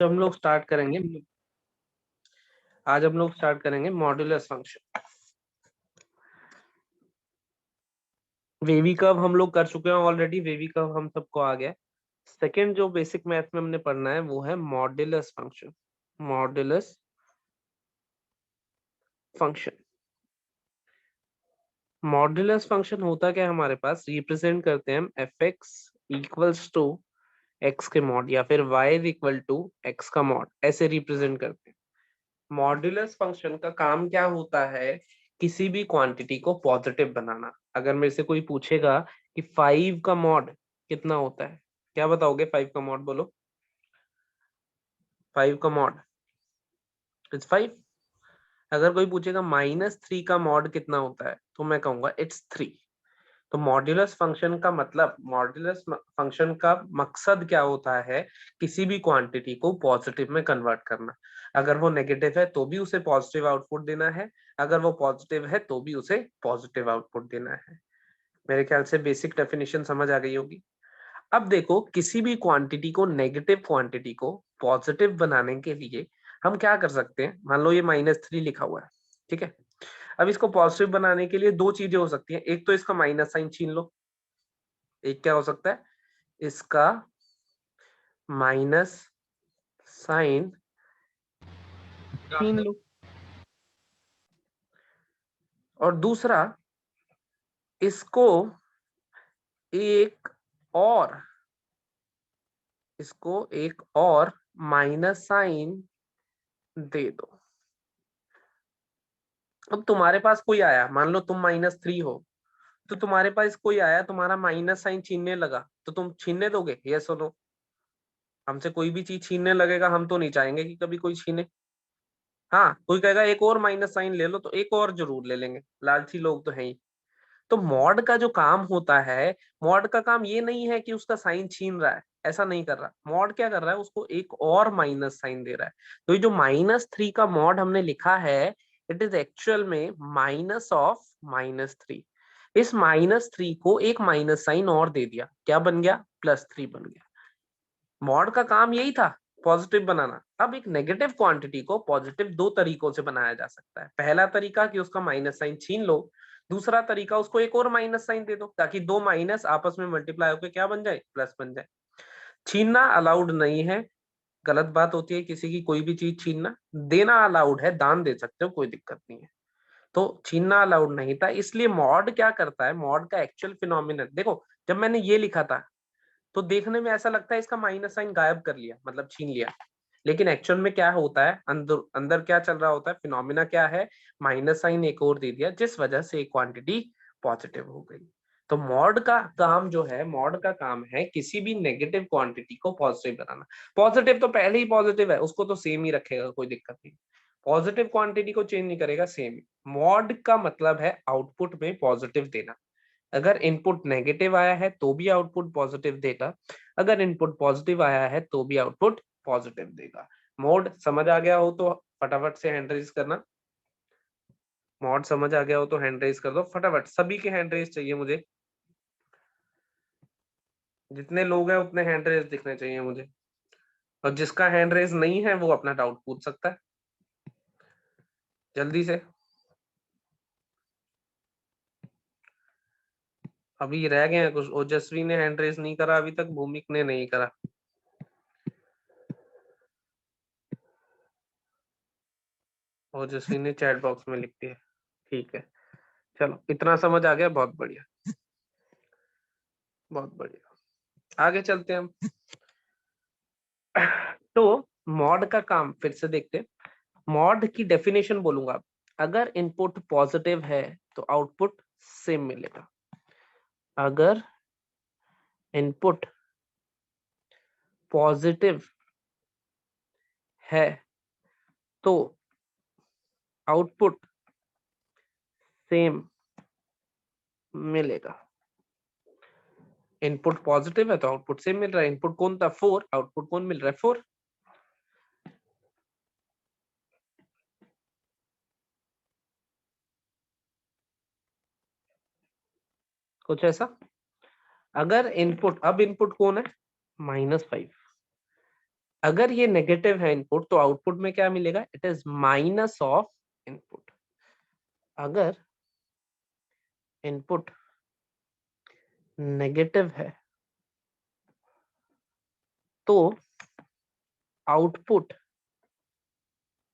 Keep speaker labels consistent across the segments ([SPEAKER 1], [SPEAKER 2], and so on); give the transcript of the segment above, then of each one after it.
[SPEAKER 1] तो हम लोग स्टार्ट करेंगे। आज हम लोग स्टार्ट करेंगे मॉड्यूलस फंक्शन। वेवी कर्व हम लोग कर चुके हैं ऑलरेडी। वेवी कर्व हम सबको आ गया। सेकंड जो बेसिक मैथ में हमने पढ़ना है वो है modulus function. Modulus function modulus function होता क्या है हमारे पास, रिप्रेजेंट करते हैं हम f x equals to x के मॉड या फिर वाई इक्वल टू एक्स का मॉड, ऐसे रिप्रेजेंट करते हैं। मॉड्यूलस फंक्शन का काम क्या होता है, किसी भी क्वांटिटी को पॉजिटिव बनाना। अगर मेरे से कोई पूछेगा कि 5 का मॉड कितना होता है, क्या बताओगे? 5 का मॉड बोलो। 5 का मॉड इट्स 5। अगर कोई पूछेगा -3 का मॉड कितना होता है, तो मैं कहूंगा इट्स 3। तो मॉड्यूलस फंक्शन का मतलब, मॉड्यूलस फंक्शन का मकसद क्या होता है, किसी भी क्वांटिटी को पॉजिटिव में कन्वर्ट करना। अगर वो नेगेटिव है तो भी उसे पॉजिटिव आउटपुट देना है, अगर वो पॉजिटिव है तो भी उसे पॉजिटिव आउटपुट देना है। मेरे ख्याल से बेसिक डेफिनेशन समझ आ गई होगी। अब देखो, किसी भी क्वांटिटी को, नेगेटिव क्वांटिटी को पॉजिटिव बनाने के लिए हम क्या कर सकते हैं। मान लो ये -3 लिखा हुआ है, ठीक है। अब इसको पॉजिटिव बनाने के लिए दो चीजें हो सकती हैं। एक तो इसका माइनस साइन छीन लो। एक क्या हो सकता है, इसका माइनस साइन छीन लो। और दूसरा, इसको एक और माइनस साइन दे दो। अब तुम्हारे पास कोई आया, मान लो तुम -3 हो, तो तुम्हारे पास कोई आया, तुम्हारा माइनस साइन छीनने लगा, तो तुम छीनने दोगे? यस और नो? हमसे कोई भी चीज छीनने लगेगा, हम तो नहीं चाहेंगे कि कभी कोई छीने। हाँ, कोई कहेगा एक और माइनस साइन ले लो, तो एक और जरूर ले लेंगे, लालची लोग तो है ही। तो मॉड का जो काम होता है, मॉड का काम ये नहीं है कि उसका साइन छीन रहा है, ऐसा नहीं कर रहा। मॉड क्या कर रहा है, उसको एक और माइनस साइन दे रहा है। तो ये जो -3 का मॉड हमने लिखा है, इट इज एक्चुअल में माइनस ऑफ -3। इस -3 को एक माइनस साइन और दे दिया, क्या बन गया? +3 बन गया। मॉड का काम यही था, पॉजिटिव बनाना। अब एक नेगेटिव क्वांटिटी को पॉजिटिव दो तरीकों से बनाया जा सकता है। पहला तरीका कि उसका माइनस साइन छीन लो। दूसरा तरीका, उसको एक और माइनस साइन दे दो, ताकि दो माइनस आपस में मल्टीप्लाई होकर क्या बन जाए? प्लस बन जाए। छीनना अलाउड नहीं है, गलत बात होती है किसी की कोई भी चीज छीनना। देना अलाउड है, दान दे सकते हो, कोई दिक्कत नहीं है। तो छीनना अलाउड नहीं था, इसलिए मॉड क्या करता है, मॉड का एक्चुअल फिनोमिनन देखो। जब मैंने ये लिखा था, तो देखने में ऐसा लगता है इसका माइनस साइन गायब कर लिया, मतलब छीन लिया। लेकिन एक्चुअल में क्या होता है, अंदर अंदर क्या चल रहा होता है, फिनोमिना क्या है, माइनस साइन एक और दे दिया, जिस वजह से एक क्वांटिटी पॉजिटिव हो गई। तो मॉड का काम जो है, मॉड का काम है किसी भी नेगेटिव क्वांटिटी को पॉजिटिव बनाना। पॉजिटिव तो पहले ही पॉजिटिव है, उसको तो सेम ही रखेगा, कोई दिक्कत नहीं। पॉजिटिव क्वांटिटी को चेंज नहीं करेगा, सेम। मॉड का मतलब है आउटपुट में पॉजिटिव देना। अगर इनपुट नेगेटिव आया है तो भी आउटपुट पॉजिटिव देगा, अगर इनपुट पॉजिटिव आया है तो भी आउटपुट पॉजिटिव देगा। मोड समझ आ गया हो तो फटाफट से हैंड रेज करना। मॉड समझ आ गया हो तो हैंड रेज कर दो फटाफट, सभी के हैंड रेज चाहिए मुझे। जितने लोग हैं उतने हैंड रेज दिखने चाहिए मुझे। और जिसका हैंड रेज नहीं है वो अपना डाउट पूछ सकता है, जल्दी से। अभी रह गए हैं कुछ। ओजस्वी ने हैंड रेज नहीं करा अभी तक, भूमिक ने नहीं करा। ओजस्वी ने चैट बॉक्स में लिख दिया, ठीक है। चलो, इतना समझ आ गया, बहुत बढ़िया, बहुत बढ़िया। आगे चलते हैं हम। तो मॉड का काम फिर से देखते हैं। मॉड की डेफिनेशन बोलूंगा। अगर इनपुट पॉजिटिव है तो आउटपुट सेम मिलेगा। अगर इनपुट पॉजिटिव है तो आउटपुट सेम मिलेगा। इनपुट पॉजिटिव है तो आउटपुट सेम मिल रहा है। इनपुट कौन था? 4। आउटपुट कौन मिल रहा है? 4। कुछ ऐसा। अगर इनपुट, अब इनपुट कौन है? -5। अगर ये नेगेटिव है इनपुट तो आउटपुट में क्या मिलेगा, it is minus of input. अगर इनपुट नेगेटिव है तो आउटपुट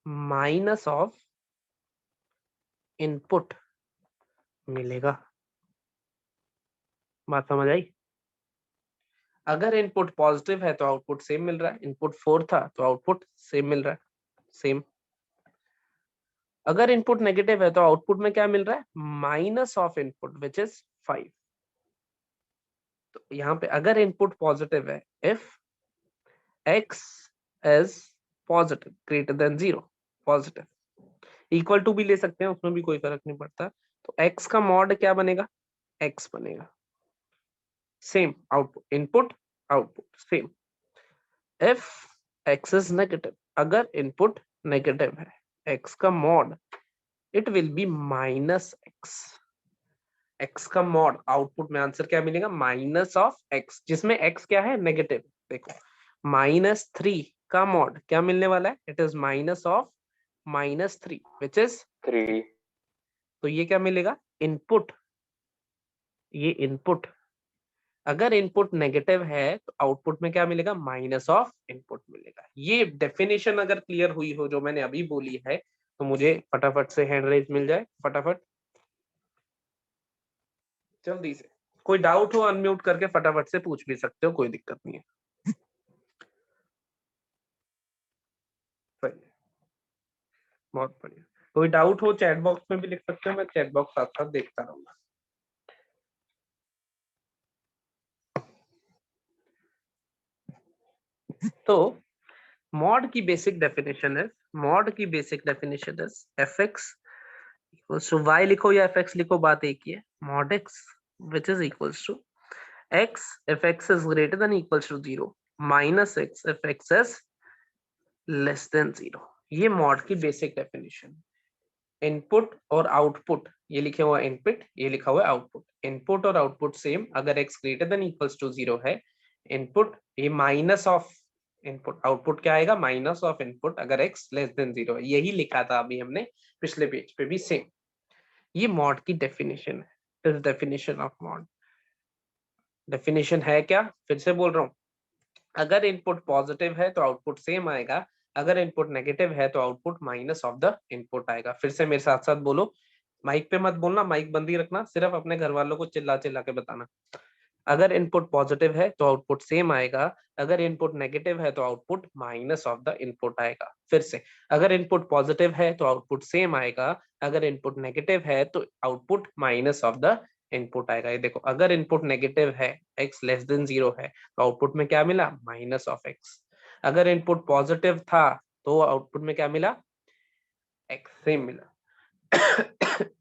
[SPEAKER 1] माइनस ऑफ इनपुट मिलेगा। बात समझ आई? अगर इनपुट पॉजिटिव है तो आउटपुट सेम मिल रहा है, इनपुट 4 था तो आउटपुट सेम मिल रहा है, सेम। अगर इनपुट नेगेटिव है तो आउटपुट में क्या मिल रहा है, minus of input which is 5। तो यहाँ पे अगर इनपुट पॉजिटिव है, if x is positive greater than 0, positive, equal to भी ले सकते हैं, उसमें भी कोई फर्क नहीं पड़ता। तो x का मॉड क्या बनेगा, x बनेगा, same output, input output same. If x is negative, अगर इनपुट नेगेटिव है, x का mod it will be minus x। x का मॉड आउटपुट में आंसर क्या मिलेगा, माइनस ऑफ x, जिसमें x क्या है, नेगेटिव। देखो -3 का मॉड क्या मिलने वाला है, it is minus of -3 which is 3। तो ये क्या मिलेगा, इनपुट, ये इनपुट, अगर इनपुट नेगेटिव है तो आउटपुट में क्या मिलेगा, माइनस ऑफ इनपुट मिलेगा। ये डेफिनेशन अगर क्लियर हुई हो जो मैंने अभी बोली है तो मुझे फटाफट से हैंड रेज मिल जाए, फटाफट जल्दी से। कोई डाउट हो अनम्यूट करके फटाफट से पूछ भी सकते हो, कोई दिक्कत नहीं है। सही है, बहुत बढ़िया। कोई डाउट हो चैट बॉक्स में भी लिख सकते हो, मैं चैट बॉक्स साथ साथ देखता रहूंगा। तो मॉड की बेसिक डेफिनेशन है, मॉड की बेसिक डेफिनेशन है f x equals to y लिखो या एफ एक्स लिखो, बात एक ही है, mod x which is equals to x if x is greater than equals to 0 minus x if x is less than 0। ये मॉड की बेसिक डेफिनेशन। इनपुट और आउटपुट, ये लिखे हुआ इनपुट, ये लिखा हुआ आउटपुट, इनपुट और आउटपुट सेम अगर x greater than equals to 0 है। इनपुट ये माइनस ऑफ इनपुट, आउटपुट क्या आएगा, माइनस ऑफ इनपुट अगर x लेस देन 0 है। यही लिखा था अभी हमने पिछले पेज पे भी, सेम। ये मॉड की डेफिनेशन है, डेफिनेशन ऑफ मॉड। डेफिनेशन है क्या, फिर से बोल रहा हूँ, अगर इनपुट पॉजिटिव है तो आउटपुट सेम आएगा, अगर इनपुट नेगेटिव है तो output minus of the input आएगा। फिर से मेरे साथ साथ बोलो, माइक पे मत बोलना, माइक बंद ही रखना, सिर्फ अपने घर वालों को चिल्ला चिल्ला के बताना। अगर इनपुट पॉजिटिव है तो आउटपुट सेम आएगा, अगर इनपुट नेगेटिव है तो output minus of the input आएगा। फिर से, अगर इनपुट पॉजिटिव है तो आउटपुट सेम आएगा, अगर इनपुट नेगेटिव है तो output minus of the input आएगा। ये देखो, अगर इनपुट नेगेटिव है, x लेस देन 0 है, तो आउटपुट में क्या मिला, माइनस ऑफ x। अगर इनपुट पॉजिटिव था तो आउटपुट में क्या मिला, x सेम मिला।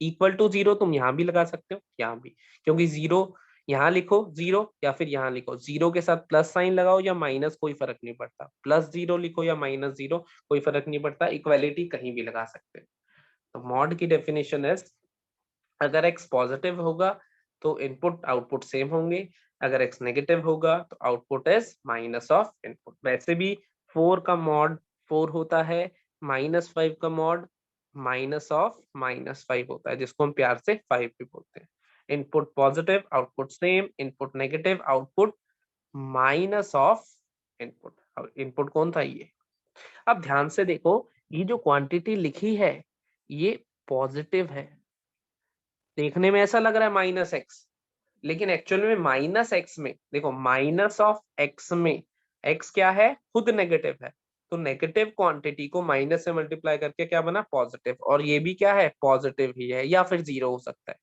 [SPEAKER 1] इक्वल टू 0 तुम यहाँ भी लगा सकते हो, यहाँ भी, क्योंकि 0 यहाँ लिखो 0 या फिर यहाँ लिखो, 0 के साथ प्लस साइन लगाओ या माइनस, कोई फर्क नहीं पड़ता, +0 लिखो या -0 कोई फर्क नहीं पड़ता, इक्वालिटी कहीं भी लगा सकते हो। तो मॉड की डेफिनेशन है, अगर x पॉजिटिव होगा तो इनपुट आउटपुट सेम होंगे, अगर x नेगेटिव होगा तो output is minus of input. वैसे भी 4 का मॉड 4 होता है, -5 का मॉड माइनस ऑफ -5 होता है, जिसको हम प्यार से 5 भी बोलते हैं। Input positive output same, input negative output minus of input. Input कौन था, ये। अब ध्यान से देखो, ये जो क्वांटिटी लिखी है ये पॉजिटिव है, देखने में ऐसा लग रहा है -x, लेकिन एक्चुअल में -x में देखो, माइनस ऑफ x में x क्या है, खुद नेगेटिव है, तो नेगेटिव क्वांटिटी को माइनस से मल्टीप्लाई करके क्या बना, पॉजिटिव, और ये भी क्या है, पॉजिटिव ही है, या फिर 0 हो सकता है।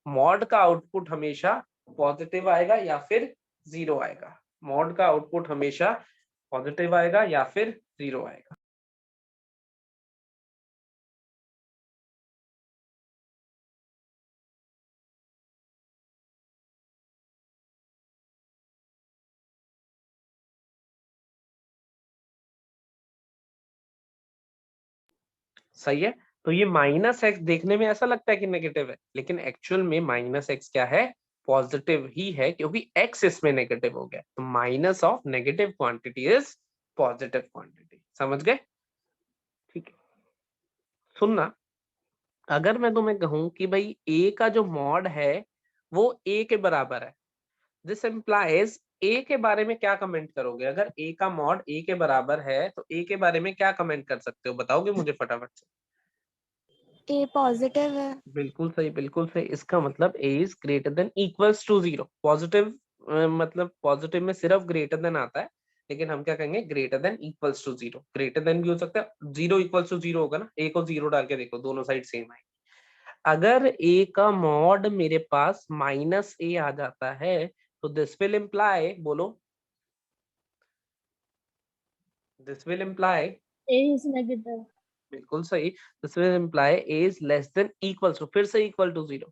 [SPEAKER 1] मॉड का आउटपुट हमेशा पॉजिटिव आएगा या फिर 0 आएगा, मॉड का आउटपुट हमेशा पॉजिटिव आएगा या फिर 0 आएगा। सही है। तो ये -x देखने में ऐसा लगता है कि नेगेटिव है, लेकिन एक्चुअल में -x क्या है, पॉजिटिव ही है, क्योंकि x इसमें नेगेटिव हो गया, तो minus of negative quantity is positive quantity. समझ गए? ठीक है, सुनना, अगर मैं तुम्हें कहूं कि भाई ए का जो मॉड है वो ए के बराबर है, दिस इम्प्लाइज ए के बारे में क्या कमेंट करोगे? अगर ए का मॉड ए के बराबर है तो ए के बारे में क्या कमेंट कर सकते हो, बताओगे मुझे फटाफट से?
[SPEAKER 2] ए पॉजिटिव है।
[SPEAKER 1] बिल्कुल सही, बिल्कुल सही। इसका मतलब A is greater than equals to zero. Positive मतलब पॉजिटिव में सिर्फ ग्रेटर देन आता है, लेकिन हम क्या कहेंगे, greater than equals to zero. Greater than भी हो सकता है, जीरो इक्वल्स टू जीरो होगा ना, ए को जीरो डाल के देखो, दोनों साइड सेम आएगी। अगर ए का मॉड मेरे पास माइनस ए आ जाता है तो दिस विल इम्प्लाई, बोलो, this will imply,
[SPEAKER 2] a is negative.
[SPEAKER 1] बिल्कुल सही, this will imply a is less than equals to, फिर से इक्वल टू जीरो,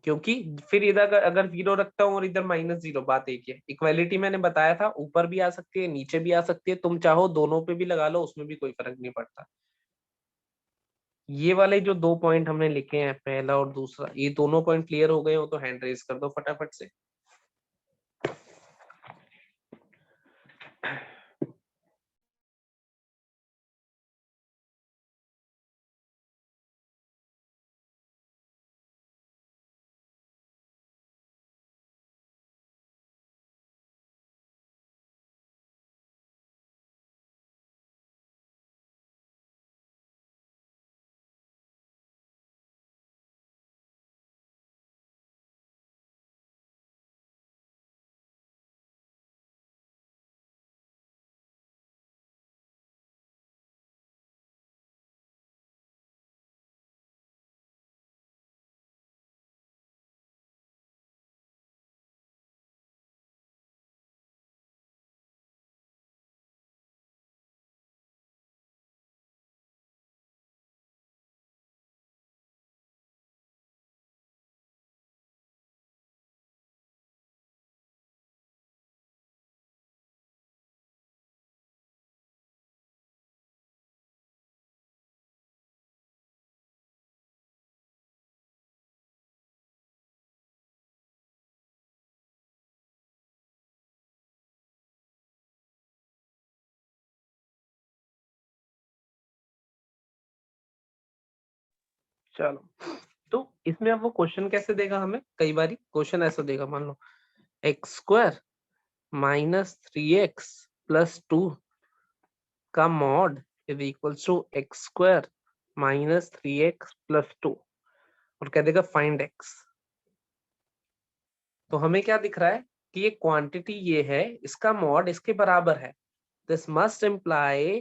[SPEAKER 1] क्योंकि फिर इधर अगर जीरो रखता हूँ और इधर माइनस जीरो, बात एक ही है। इक्वालिटी मैंने बताया था, ऊपर भी आ सकती है नीचे भी आ सकती है, तुम चाहो दोनों पे भी लगा लो, उसमें भी कोई फर्क नहीं पड़ता। ये वाले जो दो पॉइंट हमने लिखे हैं, पहला और दूसरा, ये दोनों पॉइंट क्लियर हो गए हो तो हैंड रेज कर दो फटाफट से। चलो, तो इसमें अब वो क्वेश्चन कैसे देगा हमें, कई बार क्वेश्चन ऐसा देगा, मान लो X square minus three x plus two का mod is equals to X square minus three x plus two, और कह देगा फाइंड एक्स। तो हमें क्या दिख रहा है कि ये क्वांटिटी ये है, इसका मॉड इसके बराबर है, दिस मस्ट इम्प्लाई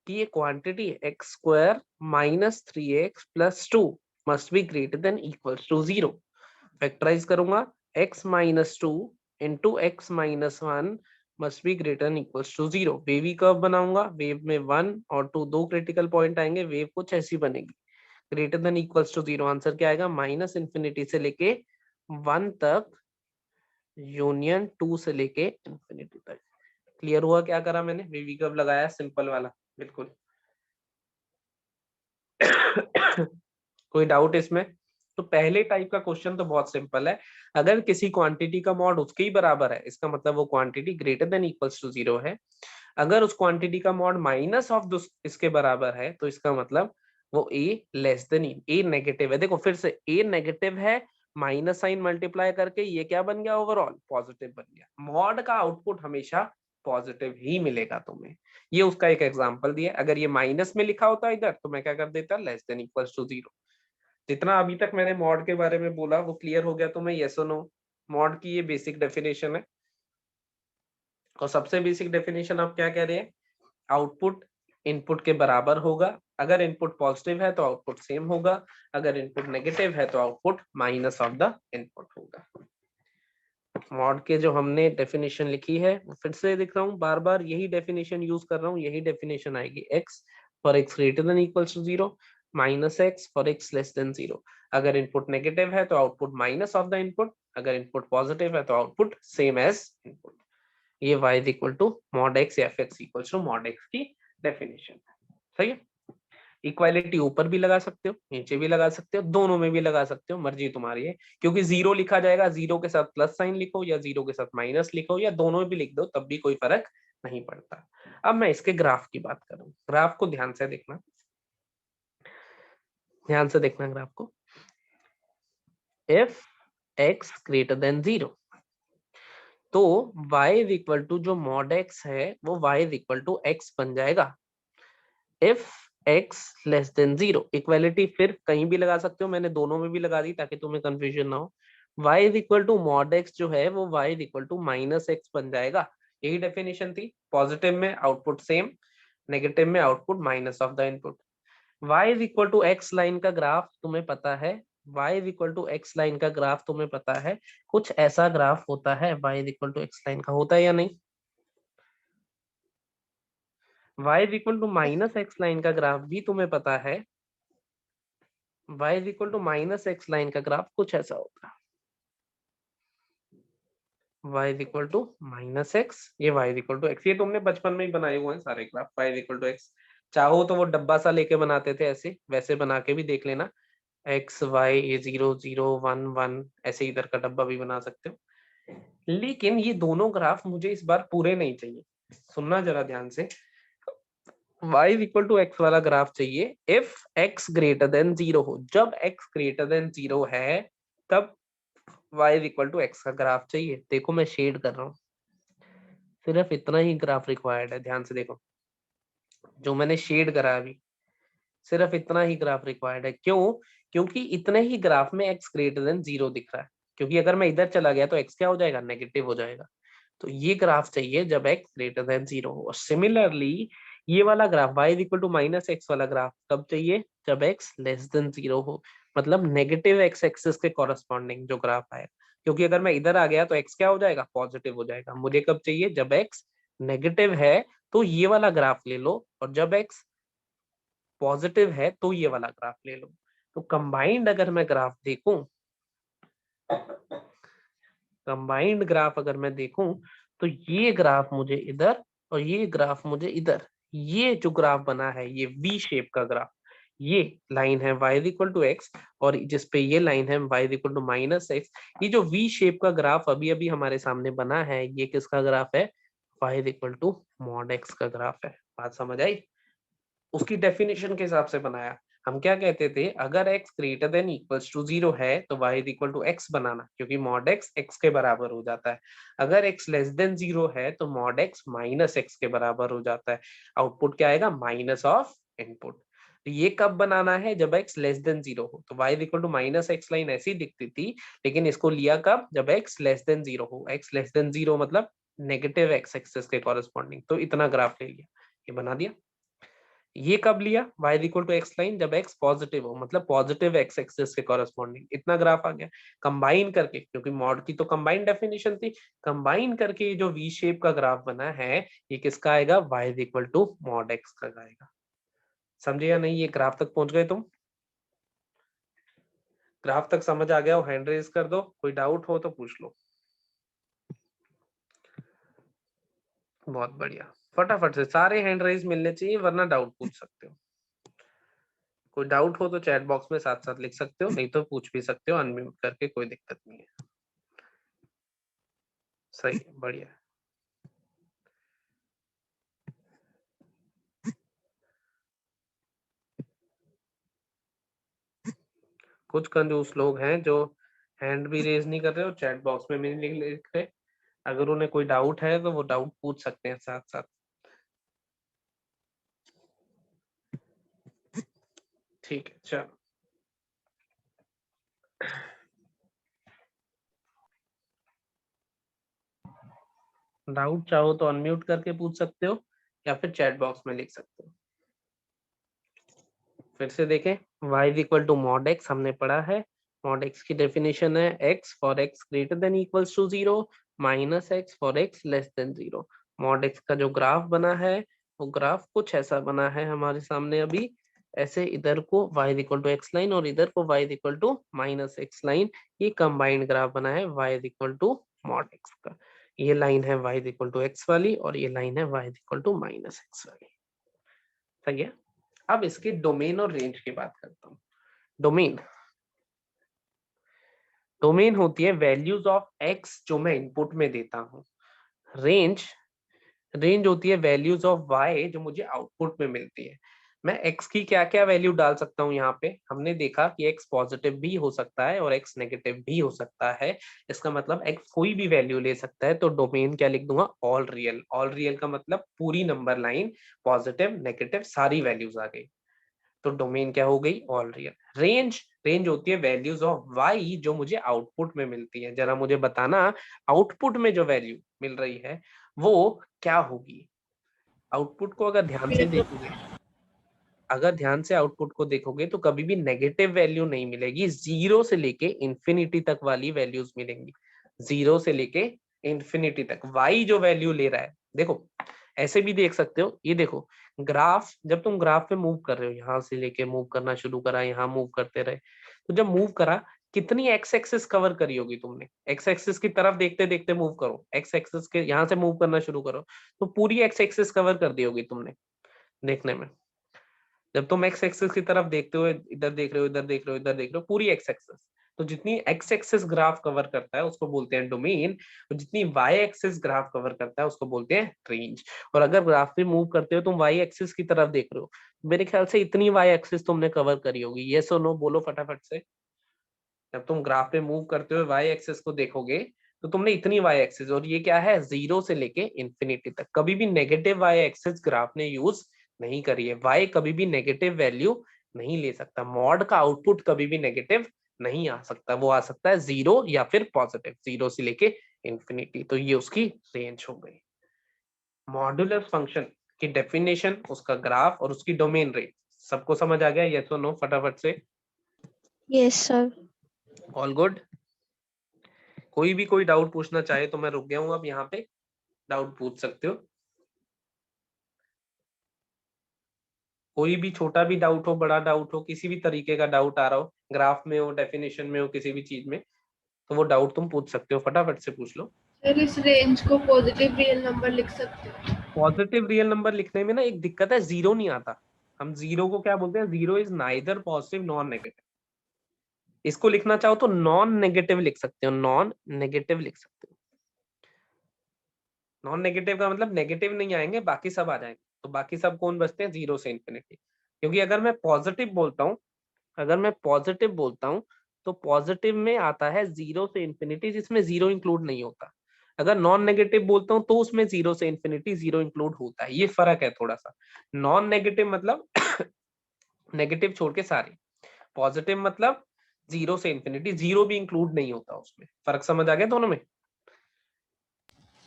[SPEAKER 1] कि ये quantity x square minus three x plus two must be greater than equals to zero. Factorise करूंगा, x minus two into x minus one must be greater than equals to zero. Wavy curve बनाऊंगा, wave में one और two दो critical point आएंगे, wave कुछ ऐसी बनेगी, greater than equals to zero. Answer क्या आएगा, माइनस इन्फिनिटी से लेके वन तक, यूनियन टू से लेके इन्फिनिटी तक। क्लियर हुआ क्या करा मैंने, वेवी कर्व लगाया सिंपल वाला, बिल्कुल। कोई डाउट इसमें? तो पहले टाइप का क्वेश्चन तो बहुत सिंपल है, अगर किसी क्वांटिटी का मॉड उसके ही बराबर है, इसका मतलब वो quantity greater than equals to zero है। अगर उस क्वांटिटी का मॉड माइनस ऑफ इसके बराबर है तो इसका मतलब वो ए लेस देन, ए नेगेटिव है। देखो फिर से, ए नेगेटिव है, माइनस साइन मल्टीप्लाई करके ये क्या बन गया, ओवरऑल पॉजिटिव बन गया। मॉड का आउटपुट हमेशा पॉजिटिव ही मिलेगा तुम्हें। ये उसका एक एग्जांपल दिया, अगर ये माइनस में लिखा होता इधर तो मैं क्या कर देता, less than equals to zero. जितना अभी तक मैंने मॉड के बारे में बोला वो क्लियर हो गया तुम्हें, यस और नो? मॉड की ये बेसिक डेफिनेशन है, और सबसे बेसिक डेफिनेशन आप क्या कह रहे हैं, आउटपुट इनपुट के बराबर होगा। अगर इनपुट पॉजिटिव है तो आउटपुट सेम होगा, अगर इनपुट नेगेटिव है तो output minus of the input होगा। मॉड के जो हमने डेफिनेशन लिखी है, फिर से दिख रहा हूँ, बार बार यही डेफिनेशन यूज कर रहा हूँ, यही डेफिनेशन आएगी, x for x greater than equals to zero, minus x for x less than zero. अगर इनपुट नेगेटिव है तो output minus of the input, अगर इनपुट पॉजिटिव है तो आउटपुट सेम एज इनपुट। ये y is equal to mod x या f(x) equals to mod x की definition है। सही है? इक्वालिटी ऊपर भी लगा सकते हो, नीचे भी लगा सकते हो, दोनों में भी लगा सकते हो, मर्जी तुम्हारी है। क्योंकि जीरो लिखा जाएगा, जीरो के साथ प्लस साइन लिखो या जीरो के साथ माइनस लिखो या दोनों भी लिख दो, तब भी कोई फर्क नहीं पड़ता। अब मैं इसके ग्राफ की बात करूं, ग्राफ को ध्यान से देखना, ध्यान से देखना ग्राफ को। इफ x ग्रेटर देन 0 तो y इज इक्वल टू जो मॉड x है वो y is equal to x बन जाएगा। If x less than 0, equality फिर कहीं भी लगा सकते हो, मैंने दोनों में भी लगा दी ताकि तुम्हें कंफ्यूजन ना हो। y is equal to mod x जो है वो y is equal to minus x बन जाएगा। यही डेफिनेशन थी, पॉजिटिव में आउटपुट सेम, नेगेटिव में output minus of the input. y is equal to x line का ग्राफ तुम्हें पता है, y is equal to x line का ग्राफ तुम्हें पता है, कुछ ऐसा ग्राफ होता है y is equal to x line का, होता है या नहीं? y is equal to minus x line का ग्राफ भी तुम्हें पता है, y is equal to minus x line का ग्राफ कुछ ऐसा होता है, y is equal to minus x, ये y is equal to x, ये तुमने बचपन में ही बनाए हुए हैं सारे graph, y is equal to x। चाहो तो वो डब्बा सा लेके बनाते थे ऐसे, वैसे बना के भी देख लेना, x y ये 0 0 1 1 ऐसे इधर का डब्बा भी बना सकते हो। लेकिन ये दोनों ग्राफ मुझे इस बार पूरे नहीं चाहिए, सुनना जरा ध्यान से। y is equal to x वाला ग्राफ चाहिए इफ x ग्रेटर देन 0 हो, जब x ग्रेटर देन 0 है तब y is equal to x का ग्राफ चाहिए। देखो मैं शेड कर रहा हूँ, सिर्फ इतना ही ग्राफ रिक्वायर्ड है, ध्यान से देखो जो मैंने शेड करा अभी, सिर्फ इतना ही ग्राफ रिक्वायर्ड है। क्यों? क्योंकि इतने ही ग्राफ में x ग्रेटर देन 0 दिख रहा है, क्योंकि अगर मैं इधर चला गया तो x क्या हो जाएगा, नेगेटिव हो जाएगा। तो ये ग्राफ चाहिए जब x ग्रेटर देन 0 हो। और सिमिलरली ये वाला graph y is equal to minus x वाला ग्राफ कब चाहिए, जब x लेस देन 0 हो, मतलब नेगेटिव x एक्सिस के कॉरस्पॉन्डिंग जो ग्राफ आएगा। क्योंकि अगर मैं इधर आ गया तो x क्या हो जाएगा, पॉजिटिव हो जाएगा। मुझे कब चाहिए, जब x नेगेटिव है तो ये वाला ग्राफ ले लो, और जब x पॉजिटिव है तो ये वाला ग्राफ ले लो। तो कंबाइंड अगर मैं ग्राफ देखूं, कंबाइंड ग्राफ अगर मैं देखूं तो ये ग्राफ मुझे इधर और ये ग्राफ मुझे इधर, ये जो ग्राफ बना है ये वी शेप का ग्राफ, ये लाइन है y इक्वल टू एक्स और जिसपे ये लाइन है y equal to minus x. ये जो वी शेप का ग्राफ अभी अभी हमारे सामने बना है ये किसका ग्राफ है, y equal to mod x का ग्राफ है। बात समझ आई? उसकी डेफिनेशन के हिसाब से बनाया। हम क्या कहते थे, अगर x greater than equals to 0 है तो y is equal to x बनाना, क्योंकि मॉड x x के बराबर हो जाता है। अगर x लेस देन 0 है तो मॉड x माइनस x के बराबर हो जाता है। आउटपुट क्या आएगा, माइनस ऑफ इनपुट। तो ये कब बनाना है, जब x लेस देन 0 हो। तो y is equal to minus x line ऐसी दिखती थी, लेकिन इसको लिया कब, जब x लेस देन 0 हो। x लेस देन 0 मतलब नेगेटिव x एक्सिस के कॉरेस्पॉन्डिंग, तो इतना ग्राफ ले लिया, ये बना दिया। ये कब लिया, y equal to x line, जब x पॉजिटिव हो, मतलब पॉजिटिव x एक्सिस के कॉरेस्पॉन्डिंग, इतना ग्राफ आ गया। कंबाइन करके, क्योंकि मॉड की तो कंबाइन डेफिनेशन थी, कंबाइन करके ये जो वी शेप का ग्राफ बना है ये किसका आएगा, y equal to mod x का आएगा। समझे या नहीं? ये ग्राफ तक पहुंच गए तुम? ग्राफ तक समझ आ गया हो, हैंड रेज कर दो, कोई डाउट हो तो पूछ लो। बहुत बढ़िया, फटाफट से सारे हैंड रेज मिलने चाहिए, वरना डाउट पूछ सकते हो। कोई डाउट हो तो चैट बॉक्स में साथ साथ लिख सकते हो, नहीं तो पूछ भी सकते हो अनम्यूट करके, कोई दिक्कत नहीं है। सही है, बढ़िया। कुछ कंजूस लोग हैं जो हैंड भी रेज नहीं कर रहे और चैट बॉक्स में भी नहीं लिख रहे। अगर उन्हें कोई डाउट है तो वो डाउट पूछ सकते हैं साथ साथ। ठीक है, चलो। डाउट चाहो तो अनम्यूट करके पूछ सकते हो या फिर चैट बॉक्स में लिख सकते हो। फिर से देखें, y is equal to mod x हमने पढ़ा है। मॉड x की डेफिनेशन है x for x greater than equals to 0 minus x for x less than 0। Mod x का जो ग्राफ बना है वो ग्राफ कुछ ऐसा बना है हमारे सामने अभी, ऐसे इधर को y is equal to x line और इधर को y is equal to minus x line, ये कंबाइंड ग्राफ बना है y is equal to mod x का। ये लाइन है y is equal to x वाली और ये लाइन है y is equal to minus x वाली। सही है। अब इसके डोमेन और रेंज की बात करता हूँ। डोमेन, डोमेन होती है वैल्यूज ऑफ एक्स जो मैं इनपुट में देता हूँ। रेंज रेंज होती है वैल्यूज ऑफ वाई जो मुझे आउटपुट में मिलती है। मैं एक्स की क्या क्या वैल्यू डाल सकता हूँ यहाँ पे, हमने देखा कि एक्स पॉजिटिव भी हो सकता है और एक्स नेगेटिव भी हो सकता है। इसका मतलब एक्स कोई भी वैल्यू ले सकता है, तो डोमेन क्या लिख दूंगा, ऑल रियल। ऑल रियल का मतलब पूरी नंबर लाइन पॉजिटिव नेगेटिव सारी वैल्यूज आ गई, तो डोमेन क्या हो गई, ऑल रियल। रेंज, रेंज होती है वैल्यूज ऑफ वाई जो मुझे आउटपुट में मिलती है। जरा मुझे बताना आउटपुट में जो वैल्यू मिल रही है वो क्या होगी। आउटपुट को अगर ध्यान से देखोगे, अगर ध्यान से आउटपुट को देखोगे तो कभी भी नेगेटिव वैल्यू नहीं मिलेगी, जीरो से लेके इंफिनिटी तक वाली वैल्यूज मिलेंगी। जीरो से लेके इंफिनिटी तक वाई जो वैल्यू ले रहा है, देखो ऐसे भी देख सकते हो, ये देखो ग्राफ, जब तुम ग्राफ पे मूव कर रहे हो, यहां से लेके मूव करना शुरू करा, यहाँ मूव करते रहे, तो जब मूव करा कितनी एक्स एक्सिस कवर करी होगी तुमने, एक्स एक्सिस की तरफ देखते देखते मूव करो, एक्स एक्सिस के यहाँ से मूव करना शुरू करो तो पूरी एक्स एक्सिस कवर कर दी होगी तुमने देखने में। जब तुम एक्स एक्सिस की तरफ देखते हो, इधर देख रहे हो, इधर देख रहे हो, इधर देख रहे हो, पूरी एक्स एक्सिस, तो जितनी एक्स एक्सिस ग्राफ कवर करता है उसको बोलते हैं डोमेन, और जितनी वाई एक्सिस ग्राफ कवर करता है उसको बोलते हैं रेंज। और अगर ग्राफ पे मूव करते हो तुम वाई एक्सिस की तरफ देख रहे हो, मेरे ख्याल से इतनी वाई एक्सिस तुमने कवर करी होगी, यस और नो बोलो फटाफट से। जब तुम ग्राफ पे मूव करते हो वाई एक्सिस को देखोगे तो तुमने इतनी वाई एक्सिस, और ये क्या है, जीरो से लेके इंफिनिटी तक, कभी भी नेगेटिव वाई एक्सिस ग्राफ ने यूज नहीं करी है। वाई कभी भी नेगेटिव वैल्यू नहीं ले सकता, मॉड का आउटपुट कभी भी नेगेटिव नहीं आ सकता, वो आ सकता है जीरो या फिर पॉजिटिव, जीरो से लेके इंफिनिटी। तो ये उसकी रेंज हो गई। मॉड्यूलर फंक्शन की डेफिनेशन, उसका ग्राफ और उसकी डोमेन रेंज, सबको समझ आ गया, यस और नो फटाफट से।
[SPEAKER 2] Yes, sir.
[SPEAKER 1] All good. कोई भी कोई डाउट पूछना चाहे तो मैं रुक गया हूं, अब यहाँ पे डाउट पूछ सकते हो। कोई भी छोटा भी डाउट हो, बड़ा डाउट हो, किसी भी तरीके का डाउट आ रहा हो, ग्राफ में हो, डेफिनेशन में हो, किसी भी चीज में, तो वो डाउट तुम पूछ सकते हो, फटाफट से पूछ लो।
[SPEAKER 3] सर इस रेंज को पॉजिटिव रियल नंबर लिख सकते हैं?
[SPEAKER 1] पॉजिटिव रियल नंबर लिखने में ना एक दिक्कत है, जीरो नहीं आता। हम जीरो को क्या बोलते हैं, zero is neither positive non negative. इसको लिखना चाहो तो नॉन नेगेटिव लिख सकते हो, नॉन नेगेटिव लिख सकते हो। नॉन नेगेटिव का मतलब नेगेटिव नहीं आएंगे, बाकी सब आ जाएंगे, तो बाकी सब कौन बचते हैं, जीरो से इंफिनिटी। क्योंकि अगर मैं पॉजिटिव बोलता हूँ, अगर मैं पॉजिटिव बोलता हूँ तो पॉजिटिव में आता है जीरो से इंफिनिटी, जिसमें जीरो इंक्लूड नहीं होता। अगर नॉन नेगेटिव बोलता हूँ तो उसमें जीरो से इंफिनिटी जीरो इंक्लूड होता है, ये फर्क है थोड़ा सा। नॉन नेगेटिव मतलब नेगेटिव छोड़ के सारे, पॉजिटिव मतलब जीरो से इंफिनिटी, जीरो भी इंक्लूड नहीं होता उसमें। फर्क समझ आ गया दोनों में?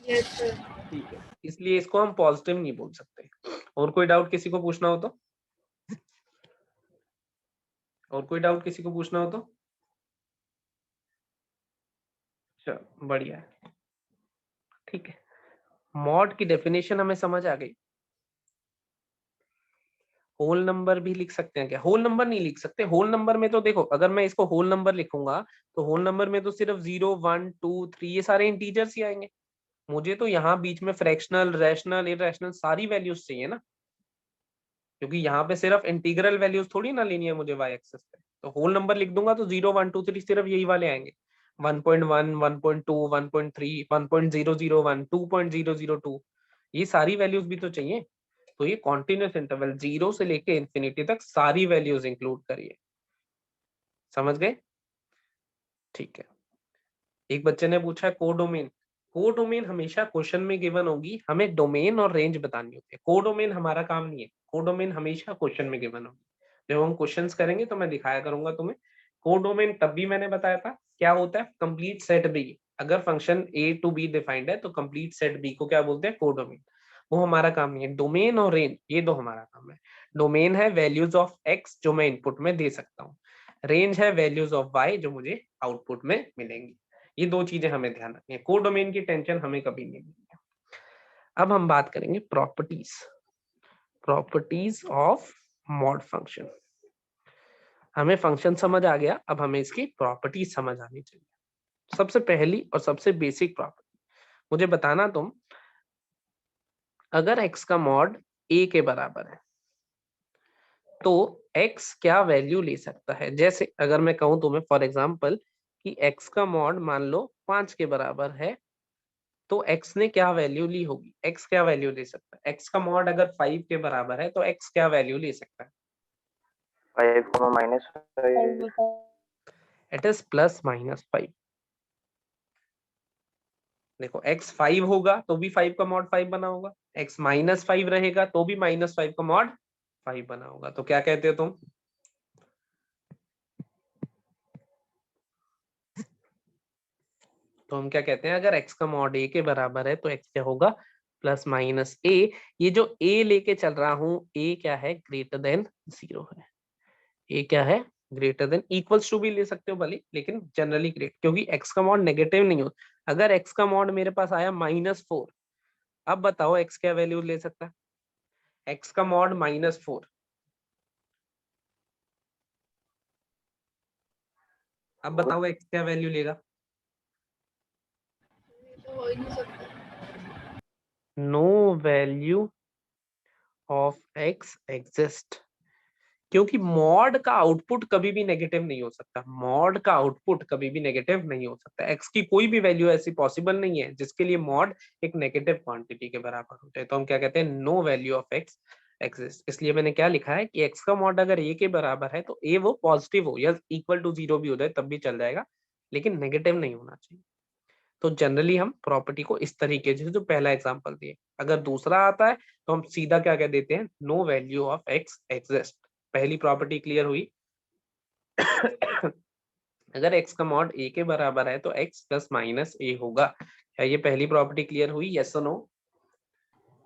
[SPEAKER 3] Yes sir.
[SPEAKER 1] ठीक है, इसलिए इसको हम पॉजिटिव नहीं बोल सकते। और कोई डाउट किसी को पूछना हो तो, और कोई डाउट किसी को पूछना हो तो, चलो बढ़िया है। ठीक है, मॉड की डेफिनेशन हमें समझ आ गई। होल नंबर भी लिख सकते हैं क्या, होल नंबर नहीं लिख सकते। होल नंबर में तो देखो, अगर मैं इसको होल नंबर लिखूंगा तो होल नंबर में तो सिर्फ 0 1 2 3 ये सारे इंटीजर्स ही आएंगे। मुझे तो यहाँ बीच में फ्रैक्शनल, रैशनल, इरैशनल सारी वैल्यूज चाहिए ना, क्योंकि यहाँ पे सिर्फ इंटीग्रल वैल्यूज थोड़ी ना लेनी है मुझे वाई एक्सिस पे। तो होल नंबर लिख दूंगा तो 0 1 2 3 सिर्फ यही वाले आएंगे, 1.1 1.2 1.3 1.001 2.002, ये सारी वैल्यूज भी तो चाहिए। तो ये कॉन्टिन्यूस इंटरवल जीरो से लेके इंफिनिटी तक सारी वैल्यूज इंक्लूड करिए। समझ गए? ठीक है। एक बच्चे ने पूछा कोडोमेन। कोडोमेन हमेशा क्वेश्चन में गिवन होगी, हमें डोमेन और रेंज बतानी होती है। कोडोमेन हमारा काम नहीं है, कोडोमेन हमेशा क्वेश्चन में गिवन होगी। जब हम क्वेश्चंस करेंगे तो मैं दिखाया करूंगा तुम्हें। कोडोमेन तब भी मैंने बताया था क्या होता है, कंप्लीट सेट बी। अगर function A to B defined है तो कंप्लीट सेट बी को क्या बोलते हैं, कोडोमेन। वो हमारा काम नहीं है। डोमेन और रेंज ये दो हमारा काम है। डोमेन है वैल्यूज ऑफ एक्स जो मैं इनपुट में दे सकता हूँ, रेंज है वैल्यूज ऑफ वाई जो मुझे आउटपुट में मिलेंगी। ये दो चीजें हमें ध्यान रखनी है, कोडोमेन की टेंशन हमें कभी नहीं लेनी है। अब हम बात करेंगे properties, properties of mod function. हमें फंक्शन समझ आ गया, अब हमें इसकी प्रॉपर्टीज समझ आनी चाहिए। सबसे पहली और सबसे बेसिक प्रॉपर्टी मुझे बताना तुम, अगर x का मॉड a के बराबर है तो x क्या वैल्यू ले सकता है। जैसे अगर मैं कहूं तुम्हें फॉर एग्जांपल कि x का मॉड मान लो 5 के बराबर है, तो x ने क्या वैल्यू ली होगी, x क्या वैल्यू ले सकता है, x का मॉड अगर 5 के बराबर है तो x क्या वैल्यू ले सकता है,
[SPEAKER 4] 5 -5
[SPEAKER 1] इट इज ±5। देखो x 5 होगा तो भी 5 का मॉड 5 बना होगा, x -5 रहेगा तो भी -5 का मॉड 5 बना होगा। तो क्या कहते हो तुम, तो हम क्या कहते हैं, अगर x का मॉड a के बराबर है तो x क्या होगा, ±a। ये जो a लेके चल रहा हूं, a क्या है, ग्रेटर देन 0 है। a क्या है, ग्रेटर देन, इक्वल्स टू भी ले सकते हो भले, लेकिन जनरली ग्रेट, क्योंकि x का मॉड नेगेटिव नहीं हो। अगर x का मॉड मेरे पास आया -4, अब बताओ x क्या वैल्यू ले सकता है, x का मॉड -4, अब बताओ x क्या वैल्यू लेगा,
[SPEAKER 3] तो हो ही नहीं सकता।
[SPEAKER 1] No value of x exist, क्योंकि मॉड का आउटपुट कभी भी नेगेटिव नहीं हो सकता, मॉड का आउटपुट कभी भी नेगेटिव नहीं हो सकता, x की कोई भी वैल्यू ऐसी पॉसिबल नहीं है जिसके लिए मॉड एक नेगेटिव क्वांटिटी के बराबर हो जाए। तो हम क्या कहते हैं, no value of x exist. इसलिए मैंने क्या लिखा है कि x का मॉड अगर a के बराबर है तो a वो पॉजिटिव हो या इक्वल टू 0 भी हो जाए तब भी चल जाएगा, लेकिन नेगेटिव नहीं होना चाहिए। तो जनरली हम प्रॉपर्टी को इस तरीके से, जो पहला एग्जांपल दिए, अगर दूसरा आता है तो हम सीधा क्या कह देते हैं, no value of x exist. पहली प्रॉपर्टी क्लियर हुई। अगर x का मॉड a के बराबर है तो x ±a होगा। क्या ये पहली प्रॉपर्टी क्लियर हुई, यस और नो?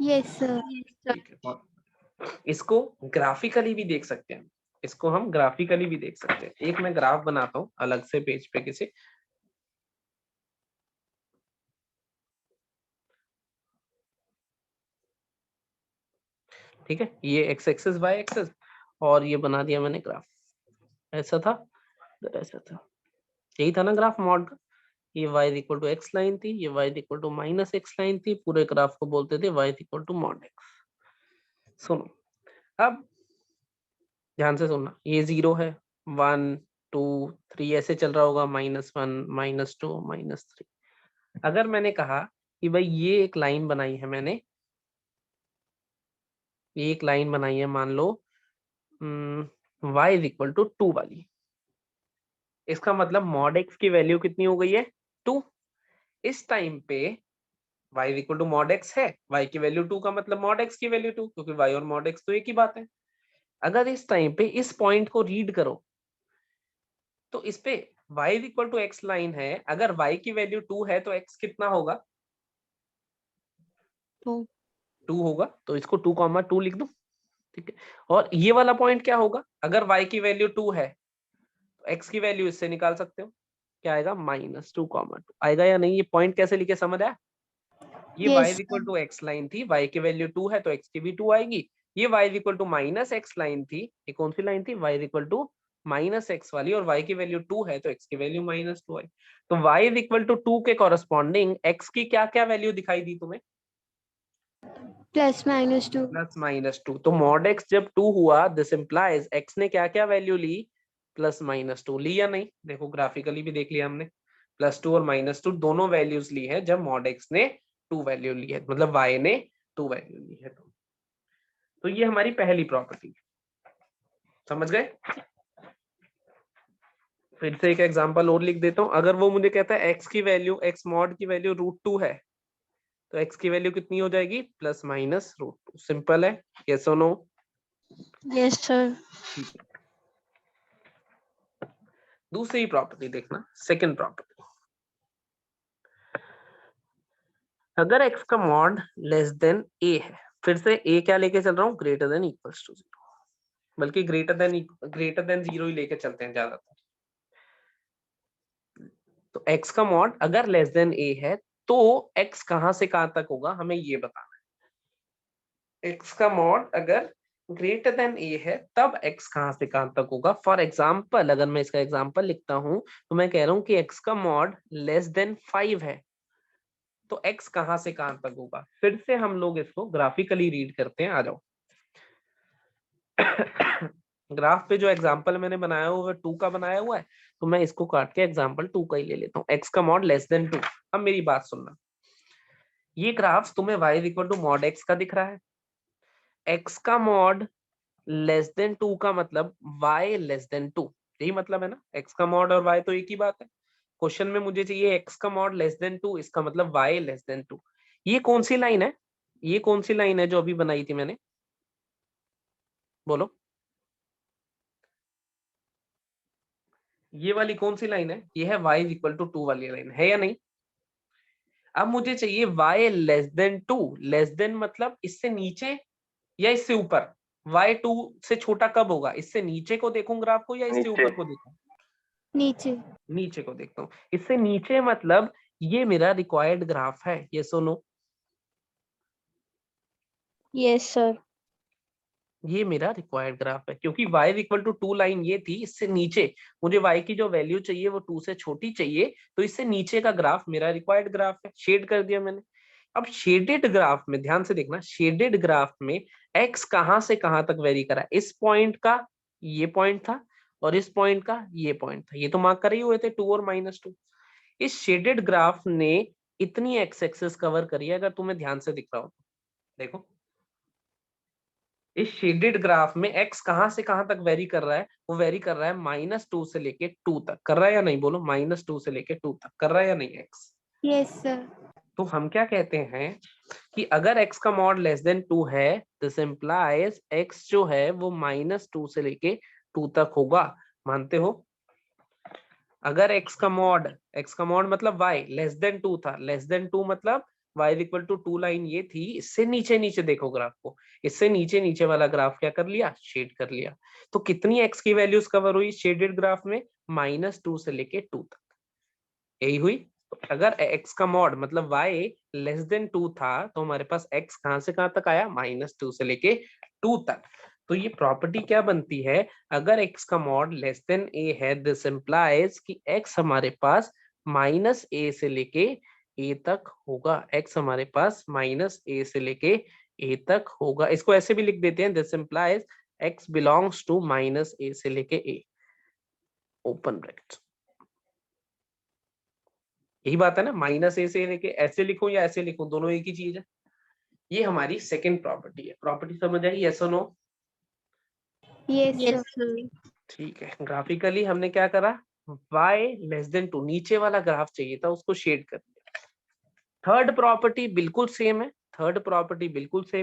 [SPEAKER 2] Yes, sir.
[SPEAKER 1] ठीक है, और इसको ग्राफिकली भी देख सकते हैं, इसको हम ग्राफिकली भी देख सकते हैं। एक मैं ग्राफ बनाता हूं अलग से पेज पे किसी, ठीक है, ये x एक्सिस y एक्सिस, और ये बना दिया मैंने ग्राफ। ऐसा था, ऐसा था, यही था ना ग्राफ मॉड का। ये y = x लाइन थी, ये y = -x लाइन थी, पूरे ग्राफ को बोलते थे y = mod x। सुनो, अब ध्यान से सुनना, ये 0 है, 1 2 3 ऐसे चल रहा होगा, -1 -2 -3। अगर मैंने कहा कि भाई ये एक लाइन बनाई है मैंने, ये एक लाइन बनाई है, मान लो y = 2 वाली, इसका मतलब mod x की वैल्यू कितनी हो गई है, 2। इस टाइम पे y = mod x है, y की वैल्यू 2 का मतलब mod x की वैल्यू 2, क्योंकि y और mod x तो एक ही बात है। अगर इस टाइम पे इस पॉइंट को रीड करो तो इस पे y = x लाइन है, अगर y की वैल्यू 2 है तो x कितना होगा,
[SPEAKER 2] 2.
[SPEAKER 1] 2 होगा, तो इसको 2, 2 लिख दूं, ठीक है। और ये वाला पॉइंट क्या होगा, अगर y की वैल्यू 2 है तो x की वैल्यू इससे निकाल सकते हो, क्या आएगा, -2, 2 आएगा या नहीं, ये पॉइंट कैसे लिखे समझ आया? ये y
[SPEAKER 2] Yes, sir.
[SPEAKER 1] = x line थी, y की वैल्यू 2 है तो x की भी 2 आएगी। ये y = -x लाइन थी, ये कौन सी लाइन थी, y = -x वाली, और y की वैल्यू 2 है तो x की वैल्यू -2 आई। तो y = 2 के कॉरस्पॉन्डिंग x की क्या क्या वैल्यू दिखाई दी तुम्हें,
[SPEAKER 2] +-2.
[SPEAKER 1] +-2। तो mod x जब 2 हुआ, दिस इंप्लाइज x ने क्या क्या वैल्यू ली, +-2 ली या नहीं, देखो ग्राफिकली भी देख लिया हमने, +2 और -2 दोनों वैल्यूज ली है जब mod x ने 2 वैल्यू ली है, मतलब y ने 2 वैल्यू ली है। तो ये हमारी पहली प्रॉपर्टी, समझ गए? फिर से एक एग्जांपल और लिख देता हूं, अगर वो मुझे कहता है x की वैल्यू, x mod की वैल्यू √2 है, तो x की वैल्यू कितनी हो जाएगी, +-√2। सिंपल है, यस और नो?
[SPEAKER 2] Yes, sir.
[SPEAKER 1] दूसरी प्रॉपर्टी देखना, सेकंड प्रॉपर्टी, अगर x का मॉड <a है, फिर से a क्या लेके चल रहा हूँ, >= 0, बल्कि ग्रेटर देन 0 ही लेके चलते हैं ज्यादातर। तो x का मॉड अगर <a है तो x कहां से कहां तक होगा, हमें ये बताना है। x का मॉड अगर >a है तब x कहां से कहां तक होगा। फॉर एग्जाम्पल, अगर मैं इसका एग्जाम्पल लिखता हूं तो मैं कह रहा हूं कि x का मॉड <5 है, तो x कहां से कहां तक होगा। फिर से हम लोग इसको ग्राफिकली रीड करते हैं, आ जाओ। ग्राफ पे जो एग्जांपल मैंने बनाया हुआ है 2 का बनाया हुआ है, तो मैं इसको काट के एग्जांपल 2 का ही ले लेता हूँ। x का मॉड <2। अब मेरी बात सुनना, ये ग्राफ तुम्हें y equal to mod x का दिख रहा है, x का मॉड लेस देन 2 का मतलब y लेस देन 2, यही मतलब है ना, x का मॉड और y तो एक ही बात है। क्वेश्चन में मुझे चाहिए x का मॉड लेस देन 2, इसका मतलब y लेस देन 2। ये कौन सी लाइन है, ये कौन सी लाइन है जो अभी बनाई थी मैंने, बोलो, ये वाली कौन सी लाइन है, ये है y इक्वल टू 2 वाली लाइन, है या नहीं। अब मुझे चाहिए y less than 2, less than मतलब इससे नीचे या इससे ऊपर, y 2 से छोटा कब होगा, इससे नीचे को देखूं ग्राफ को या इससे
[SPEAKER 4] नीचे।
[SPEAKER 1] ऊपर को देखूं,
[SPEAKER 2] नीचे।
[SPEAKER 1] नीचे को देखता हूँ। इससे नीचे मतलब ये मेरा रिक्वायर्ड ग्राफ है, ये सुनो,
[SPEAKER 2] यस सर।
[SPEAKER 1] ये मेरा रिक्वायर्ड ग्राफ है, क्योंकि y इक्वल टू 2 लाइन ये थी, इससे नीचे मुझे y की जो वैल्यू चाहिए वो 2 से छोटी चाहिए, तो इससे नीचे का ग्राफ मेरा रिक्वायर्ड ग्राफ है, शेड कर दिया मैंने। अब शेडेड ग्राफ में ध्यान से देखना, शेडेड ग्राफ में x कहां से कहां तक वेरी करा, इस पॉइंट का ये पॉइंट था और इस पॉइंट का ये पॉइंट था, ये तो मार्क करे ही हुए थे 2 और -2। इस शेडेड ग्राफ ने इतनी एक्स एक्सेस कवर करी है, अगर तुम्हें ध्यान से दिख रहा हो तो देखो, इस शेडेड ग्राफ में x कहां से कहां तक वेरी कर रहा है, वो वेरी कर रहा है -2 से लेके 2 तक, कर रहा है या नहीं, बोलो, -2 से लेके 2 तक कर रहा है या नहीं x।
[SPEAKER 2] Yes sir.
[SPEAKER 1] तो हम क्या कहते हैं कि अगर x का मॉड लेस देन 2 है, दिस इंप्लाइज x जो है वो -2 से लेके 2 तक होगा, मानते हो। अगर x का मॉड मतलब y लेस देन 2 था, लेस देन 2 मतलब y इक्वल टू 2 लाइन ये थी, इससे नीचे नीचे देखो ग्राफ को, इससे नीचे नीचे वाला ग्राफ क्या कर लिया, शेड कर लिया। तो कितनी x की वैल्यूज कवर हुई शेडेड ग्राफ में, -2 से लेके 2 तक, यही हुई। तो अगर x का मॉड मतलब y लेस देन 2 था, तो हमारे पास x कहां से कहां तक आया, -2 से लेके 2 तक। तो ये प्रॉपर्टी क्या बनती है, अगर x का मॉड लेस देन a है, दिस इंप्लाइज कि x हमारे पास -a से लेके a तक होगा, x हमारे पास -a से लेके a तक होगा। इसको ऐसे भी लिख देते हैं, this implies x belongs to -a से लेके a, ओपन ब्रैकेट। यही बात है ना, -a से लेके ऐसे लिखूं या ऐसे लिखूं, दोनों एक ही चीज है। ये हमारी सेकंड प्रॉपर्टी है। प्रॉपर्टी समझ आई, यस और नो।
[SPEAKER 2] Yes sir.
[SPEAKER 1] ठीक है, ग्राफिकली हमने क्या करा, y लेस देन 2 नीचे वाला ग्राफ चाहिए था, उसको शेड कर दिया। थर्ड प्रॉपर्टी बिल्कुल सेम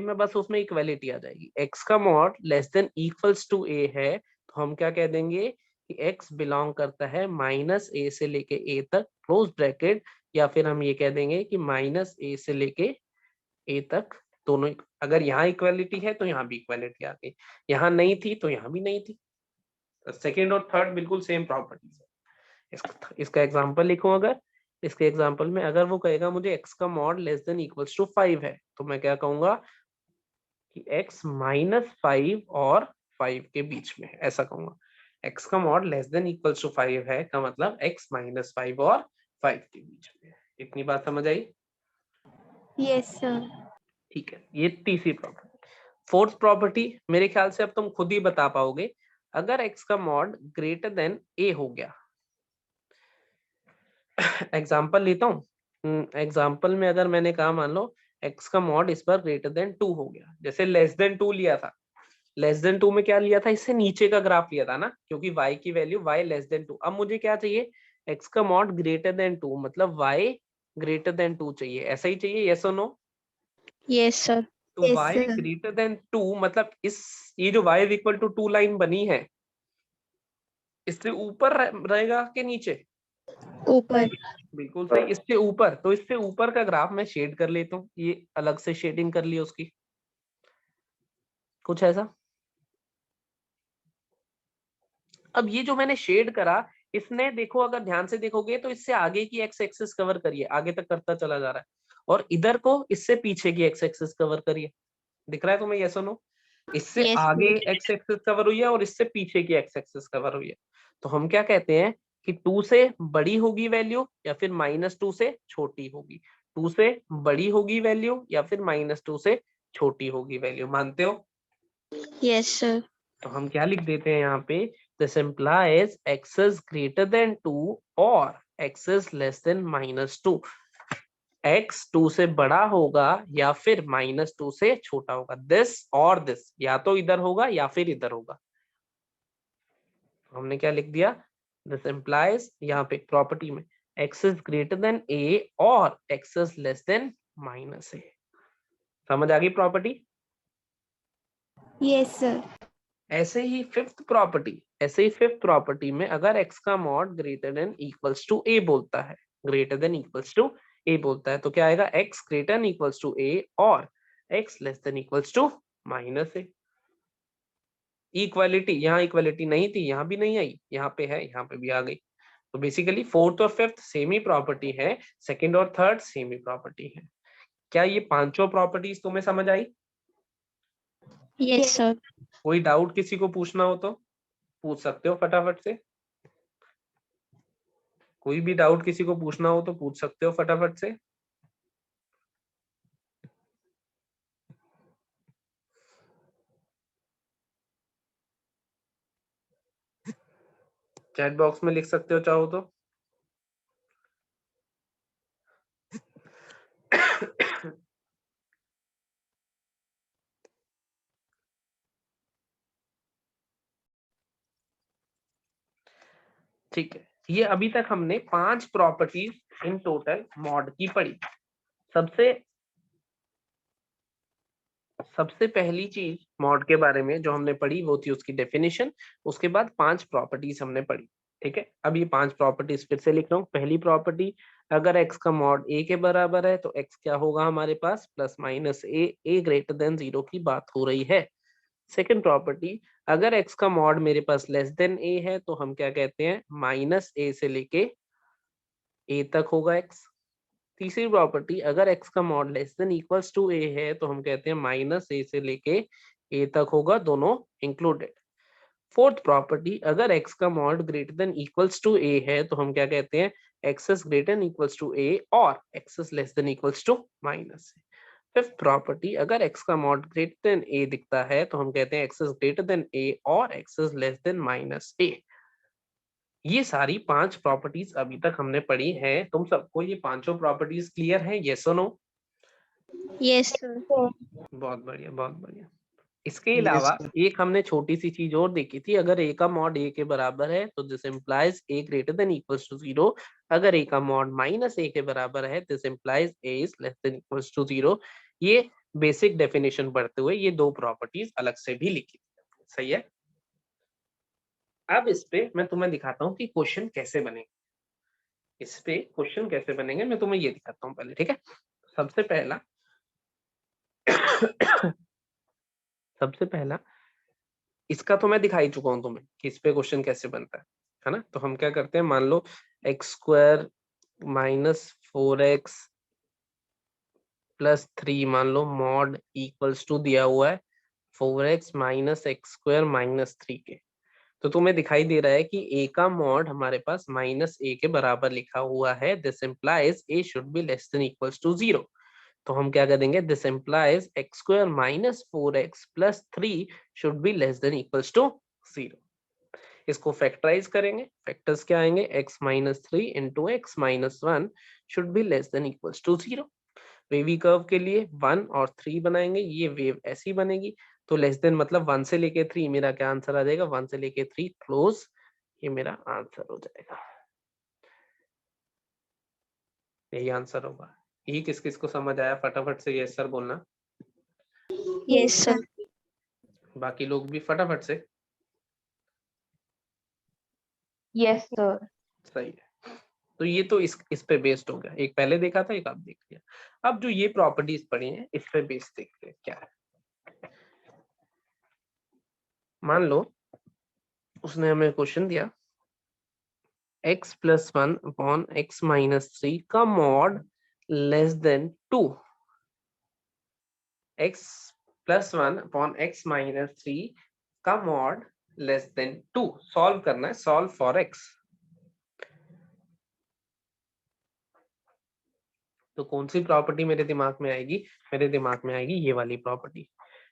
[SPEAKER 1] है, बस उसमें इक्वालिटी आ जाएगी। x का mod less than equals to a है, तो हम क्या कह देंगे कि x बिलोंग करता है -a से लेके a तक, क्लोज ब्रैकेट, या फिर हम ये कह देंगे कि -a से लेके a तक दोनों। अगर यहाँ इक्वालिटी है तो यहाँ भी इक्वालिटी आ गई, यहाँ नहीं थी तो यहाँ भी नहीं थी। सेकेंड और थर्ड बिल्कुल सेम प्रॉपर्टीज है। इसका एग्जांपल लिखूं, अगर इसके एग्जांपल में अगर वो कहेगा मुझे x का mod less than equals to 5 है, तो मैं क्या कहूंगा कि x -5 और 5 के बीच में है, ऐसा कहूंगा। x का mod less than equals to 5 है का मतलब x -5 और 5 के बीच में है। इतनी बात समझ आई।
[SPEAKER 2] Yes sir.
[SPEAKER 1] ठीक है, ये तीसरी प्रॉपर्टी। फोर्थ प्रॉपर्टी मेरे ख्याल से अब तुम खुद ही बता पाओगे, अगर x का मॉड ग्रेटर देन a हो गया, एग्जाम्पल लेता हूँ। एग्जाम्पल में अगर मैंने कहा मान लो x का मॉड इस बार ग्रेटर देन 2 हो गया, जैसे लेस देन 2 लिया था, लेस देन 2 में क्या लिया था, इससे नीचे का ग्राफ लिया था ना, क्योंकि y की वैल्यू y लेस देन 2। अब मुझे क्या चाहिए, x का मॉड ग्रेटर देन 2 मतलब y ग्रेटर देन 2 चाहिए, ऐसा ही चाहिए, यस और नो।
[SPEAKER 2] Yes sir.
[SPEAKER 1] तो y ग्रेटर देन 2 मतलब इस, ये जो y इक्वल टू 2 लाइन बनी है, इससे ऊपर रहेगा कि नीचे,
[SPEAKER 2] ऊपर।
[SPEAKER 1] बिल्कुल सही, इससे ऊपर। तो इससे ऊपर का ग्राफ मैं शेड कर लेता हूँ, ये अलग से शेडिंग कर ली उसकी, कुछ ऐसा। अब ये जो मैंने शेड करा, इसने देखो अगर ध्यान से देखोगे तो इससे आगे की एक्स एक्सिस कवर करिए, आगे तक करता चला जा रहा है, और इधर को इससे पीछे की एक्स एक्सिस कवर करिए। दिख रहा है तुम्हें, यस और नो। इससे
[SPEAKER 2] Yes,
[SPEAKER 1] आगे
[SPEAKER 2] sir.
[SPEAKER 1] एक्स एक्सिस कवर हुई है और इससे पीछे की एक्स एक्सिस कवर हुई है। तो हम क्या कहते हैं कि 2 से बड़ी होगी वैल्यू या फिर -2 से छोटी होगी, 2 से बड़ी होगी वैल्यू या फिर -2 से छोटी होगी वैल्यू, मानते हो।
[SPEAKER 2] Yes, sir.
[SPEAKER 1] तो हम क्या लिख देते हैं यहाँ पे, this implies x is greater than 2 और x is less than -2। x 2 से बड़ा होगा या फिर -2 से छोटा होगा, दिस और दिस, या तो इधर होगा या फिर इधर होगा। हमने क्या लिख दिया, दिस इम्प्लाइज यहाँ पे प्रॉपर्टी में x is greater than a और x is less than -a। समझ आ गई प्रॉपर्टी?
[SPEAKER 2] Yes, sir.
[SPEAKER 1] ऐसे ही फिफ्थ प्रॉपर्टी में अगर x का mod greater than equals to a बोलता है, greater than equals to a बोलता है, तो क्या आएगा, x greater than equals to a और x less than equals to -a। Equality, यहाँ इक्वालिटी नहीं थी, यहाँ भी नहीं आई, यहाँ पे है, यहाँ पे भी आ गई। तो बेसिकली फोर्थ और फिफ्थ सेम ही प्रॉपर्टी है, सेकंड और थर्ड सेम ही प्रॉपर्टी है। क्या ये पांचों प्रॉपर्टीज तुम्हें समझ आई?
[SPEAKER 2] Yes, sir.
[SPEAKER 1] कोई डाउट किसी को पूछना हो तो पूछ सकते हो फटाफट से। कोई भी डाउट किसी को पूछना हो तो पूछ सकते हो फटाफट से। चैट बॉक्स में लिख सकते हो चाहो तो। ठीक है, ये अभी तक हमने 5 प्रॉपर्टीज इन टोटल मॉड की पढ़ी। सबसे पहली चीज मॉड के बारे में जो हमने पढ़ी वो थी उसकी डेफिनेशन, उसके बाद 5 प्रॉपर्टीज हमने पढ़ी। ठीक है, अब ये 5 प्रॉपर्टीज फिर से लिख रहा हूँ। पहली प्रॉपर्टी, अगर x का मॉड a के बराबर है तो x क्या होगा हमारे पास, +-a ग्रेटर देन 0 की बात हो रही है। सेकेंड प्रॉपर्टी, अगर x का मॉड मेरे पास लेस देन a है तो हम क्या कहते हैं, -a से लेके a तक होगा x। तीसरी प्रॉपर्टी, अगर x का mod less than equals to a है तो हम कहते हैं -a से लेके a तक होगा, दोनों इंक्लूडेड। फोर्थ प्रॉपर्टी, अगर x का mod greater than equals to a है तो हम क्या कहते हैं, x is greater than equals to a और x is less than equals to -a। Fifth property, अगर x का मॉड ग्रेटर देन a दिखता है तो हम कहते हैं x is greater than a और x is less than -a। ये सारी 5 प्रॉपर्टीज अभी तक हमने पढ़ी हैं। तुम सबको ये पांचों प्रॉपर्टीज क्लियर है, येस और नो?
[SPEAKER 2] Yes, sir.
[SPEAKER 1] बहुत बढ़िया, बहुत बढ़िया। इसके अलावा एक हमने छोटी सी चीज और देखी थी, अगर a का मॉड a के बराबर है तो this implies a greater than equals to 0। अगर a का मॉड -a के बराबर है this implies a is less than equals to 0। ये बेसिक डेफिनेशन पढ़ते हुए ये 2 प्रॉपर्टीज अलग से भी लिखी, सही है। अब इस पे मैं तुम्हें दिखाता हूँ कि क्वेश्चन कैसे बनेंगे। इस पे क्वेश्चन कैसे बनेंगे मैं तुम्हें ये दिखाता हूँ पहले, ठीक है। सबसे पहला सबसे पहला इसका तो मैं दिखा ही चुका हूँ तुम्हें कि इस पे क्वेश्चन कैसे बनता है ना। तो हम क्या करते हैं, मान लो x² -4x +3 मान लो मॉड इक्वल्स टू दिया हुआ है 4x -x² -3 के। तो तुम्हें दिखाई दे रहा है कि a का मॉड हमारे पास -a के बराबर लिखा हुआ है, this implies a should be less than equals to 0। तो हम क्या कर देंगे, this implies x² -4x +3 should be less than equals to 0। इसको फैक्टराइज करेंगे, फैक्टर्स क्या आएंगे, x -3 into x -1 should be less than equals to 0। Wavy curve के लिए 1 और 3 बनाएंगे, ये वेव ऐसी बनेगी। तो लेस देन मतलब 1 से लेके 3, मेरा क्या आंसर आ जाएगा, 1 से लेके 3 क्लोज, ये मेरा आंसर हो जाएगा, यही आंसर होगा। ये किस किस को समझ आया, फटाफट से यस सर बोलना।
[SPEAKER 2] Yes, sir.
[SPEAKER 1] बाकी लोग भी फटाफट से।
[SPEAKER 3] Yes, sir.
[SPEAKER 1] सही है, तो ये तो इस पे बेस्ड हो गया। एक पहले देखा था, एक आप देख लिया। अब जो ये प्रॉपर्टीज पढ़ी हैं इस पे बेस्ड देखते हैं क्या है। मान लो उसने हमें क्वेश्चन दिया x + 1 अपॉन x -3 का mod less then 2, x + 1 upon x -3 का मॉड लेस देन 2 सॉल्व करना है, सॉल्व फॉर x। तो कौन सी प्रॉपर्टी मेरे दिमाग में आएगी, मेरे दिमाग में आएगी ये वाली प्रॉपर्टी।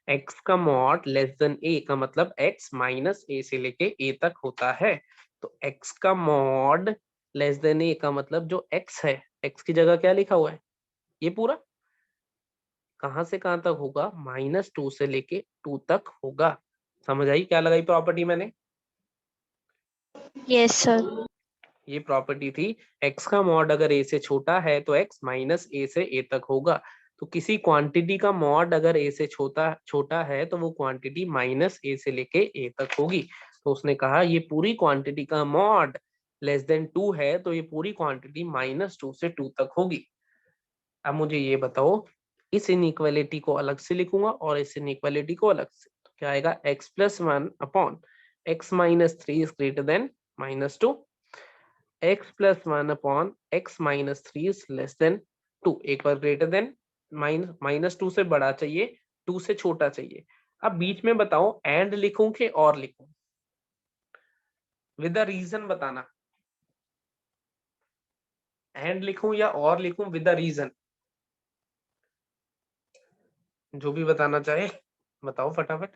[SPEAKER 1] x का मॉड लेस देन a का मतलब x -a से लेके a तक होता है। तो x का मॉड लेस देन a का मतलब जो x है, x की जगह क्या लिखा हुआ है, ये पूरा कहां से कहां तक होगा, -2 से लेके 2 तक होगा। समझ आई क्या लगाई प्रॉपर्टी मैंने?
[SPEAKER 2] Yes, sir.
[SPEAKER 1] ये प्रॉपर्टी थी x का मॉड अगर a से छोटा है तो x माइनस a से a तक होगा। तो किसी क्वांटिटी का मॉड अगर a से छोटा है तो वो क्वांटिटी माइनस a से लेके a तक होगी। तो उसने कहा ये पूरी क्वांटिटी का मॉड लेस देन 2 है तो ये पूरी क्वांटिटी -2 से 2 तक होगी। अब मुझे ये बताओ, इस इनइक्वालिटी को अलग से लिखूंगा और इस इनइक्वालिटी को अलग से, तो क्या आएगा x+1 upon x minus 3 is greater then -2, x+1 upon x minus 3 is less then 2। एक बार ग्रेटर देन -2 से बड़ा चाहिए, 2 से छोटा चाहिए। अब बीच में बताओ एंड लिखूं कि और लिखूं, विद द रीजन बताना, एंड लिखूं या और लिखूं विद द रीजन, जो भी बताना चाहे बताओ फटाफट।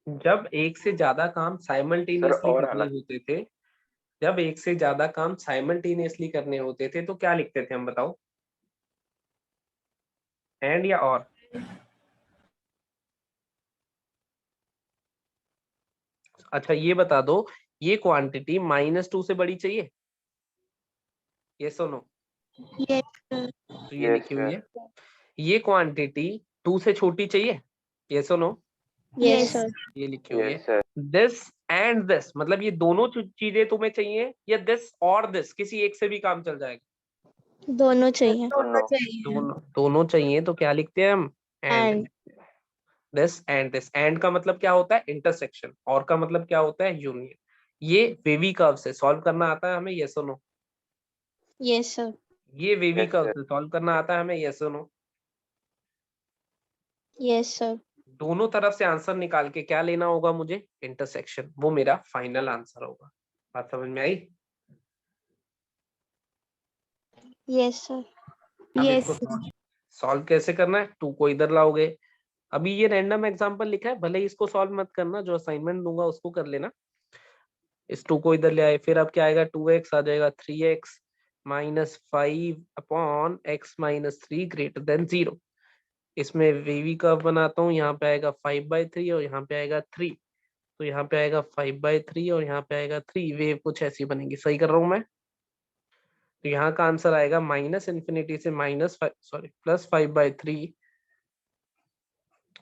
[SPEAKER 1] जब एक से ज्यादा काम साइमल्टेनियसली
[SPEAKER 4] और
[SPEAKER 1] करने
[SPEAKER 4] अलग
[SPEAKER 1] होते थे, जब एक से ज्यादा काम साइमल्टेनियसली करने होते थे तो क्या लिखते थे हम बताओ, एंड या और? अच्छा ये बता दो, ये क्वांटिटी -2 से बड़ी चाहिए, ये सुनो,
[SPEAKER 2] Yes, sir.
[SPEAKER 1] तो ये
[SPEAKER 4] Yes,
[SPEAKER 1] लिखी हुई
[SPEAKER 4] sir.
[SPEAKER 1] है। ये क्वांटिटी 2 से छोटी चाहिए, ये सुनो,
[SPEAKER 2] Yes, sir.
[SPEAKER 1] ये लिखी हुई
[SPEAKER 4] Yes,
[SPEAKER 1] है।
[SPEAKER 4] sir.
[SPEAKER 1] दिस एंड दिस, मतलब ये दोनों चीजें तुम्हें चाहिए या दिस और दिस, किसी एक से भी काम चल जाएगा?
[SPEAKER 2] दोनों चाहिए.
[SPEAKER 4] दोनों.
[SPEAKER 1] दोनों चाहिए तो क्या लिखते हैं हम, and.
[SPEAKER 2] And
[SPEAKER 1] this and this, and का मतलब क्या होता है, इंटरसेक्शन, और का मतलब क्या होता है, यूनियन। ये वेवी कर्व से सॉल्व करना आता है हमें, यस और नो?
[SPEAKER 2] yes, sir.
[SPEAKER 1] ये वेवी
[SPEAKER 4] Yes,
[SPEAKER 1] कर्व
[SPEAKER 4] sir.
[SPEAKER 1] से सॉल्व करना आता है हमें, यस और नो?
[SPEAKER 2] Yes, sir.
[SPEAKER 1] दोनों तरफ से आंसर निकाल के क्या लेना होगा मुझे, इंटरसेक्शन, वो मेरा फाइनल आंसर होगा। बात समझ में आई?
[SPEAKER 2] Yes, sir.
[SPEAKER 1] अब
[SPEAKER 2] Yes,
[SPEAKER 1] इसको सॉल्व कैसे करना है, 2 को इधर लाओगे। अभी ये रैंडम एग्जांपल लिखा है, भले ही इसको सॉल्व मत करना, जो असाइनमेंट दूंगा उसको कर लेना। इस 2 को इधर ले आए, फिर अब क्या आएगा, 2x आ जाएगा, 3x -5 upon x minus 3 greater than 0। इसमें वेवी कर्व बनाता हूँ, यहाँ पे आएगा 5/3 और यहाँ पे आएगा 3, तो यहाँ पे आएगा 5/3 और यहाँ पे आएगा 3, वेव कुछ ऐसी बनेगी। सही कर रहा हूँ मैं? तो यहाँ का आंसर आएगा -∞ से +5/3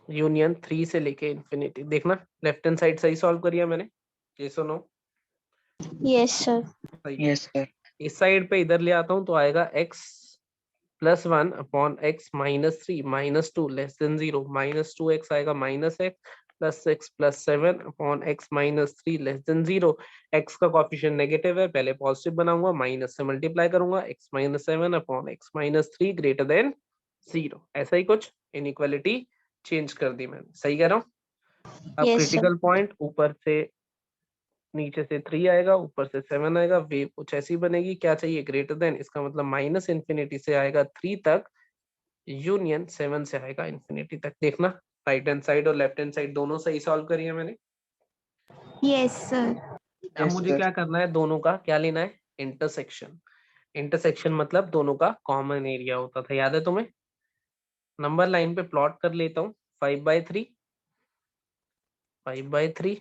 [SPEAKER 1] यूनियन 3 से लेके इंफिनिटी। देखना लेफ्ट हैंड साइड सही सॉल्व करिए मैंने, ये सुनो
[SPEAKER 2] yes, sir.
[SPEAKER 1] सही। Yes sir. इस साइड पे इधर ले आता हूँ तो आएगा x+1 upon x minus 3 -2 less than 0, -2x आएगा -x +6 +7 upon x minus 3 less than 0। x का कॉफिशिएंट नेगेटिव है, पहले पॉजिटिव बनाऊंगा, माइनस से मल्टीप्लाई करूंगा, x minus 7 upon x minus 3 greater than 0। ऐसा ही कुछ इनइक्वालिटी चेंज कर दी मैंने, सही कह रहा हूँ? अब
[SPEAKER 2] Yes, sir.
[SPEAKER 1] क्रिटिकल पॉइंट, ऊपर से नीचे से 3 आएगा, ऊपर से 7 आएगा, वेव कुछ ऐसी बनेगी। क्या चाहिए, ग्रेटर देन, इसका मतलब -∞ से आएगा 3 तक यूनियन 7 से आएगा इंफिनिटी तक। देखना राइट हैंड साइड और लेफ्ट हैंड साइड दोनों सही सॉल्व करी है मैंने।
[SPEAKER 2] Yes, sir.
[SPEAKER 1] अब मुझे क्या करना है, दोनों का क्या लेना है, इंटरसेक्शन। इंटरसेक्शन मतलब दोनों का कॉमन एरिया होता था, याद है तुम्हें? नंबर लाइन पे प्लॉट कर लेता हूँ, 5/3 5/3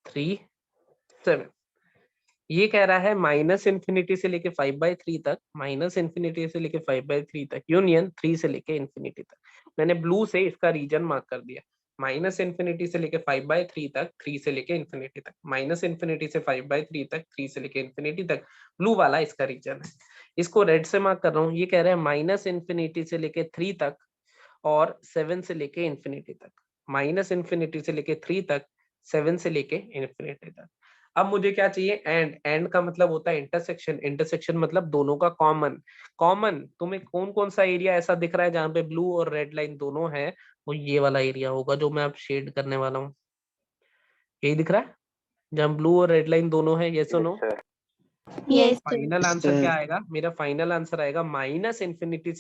[SPEAKER 1] 3 7। ये कह रहा है -∞ से लेके 5/3 तक, -∞ से लेके 5/3 तक यूनियन 3 से लेके इंफिनिटी तक। मैंने ब्लू से इसका रीजन मार्क कर दिया, -∞ से लेके 5/3 तक, 3 से लेके इंफिनिटी तक, -∞ से 5/3 तक, 3 से लेके इंफिनिटी तक, ब्लू वाला इसका रीजन है। इसको रेड से मार्क कर रहा हूँ, ये कह रहा है -∞ से लेके 3 तक और 7 से लेके इंफिनिटी तक, -∞ से लेके 3 तक, 7 से लेके इंफिनिटी तक। अब मुझे क्या चाहिए, एंड का मतलब होता है इंटरसेक्शन, इंटरसेक्शन मतलब दोनों का कॉमन तुम्हें कौन कौन सा एरिया ऐसा दिख रहा है जहां पे ब्लू और रेड लाइन दोनों है, वो ये वाला एरिया होगा जो मैं अब शेड करने वाला हूँ। यही दिख रहा है जहां ब्लू और रेड लाइन दोनों है, ये सुनो।
[SPEAKER 4] Yes, sir.
[SPEAKER 2] Yes, sir.
[SPEAKER 1] Final answer क्या आएगा, मेरा फाइनल आंसर आएगा -∞ से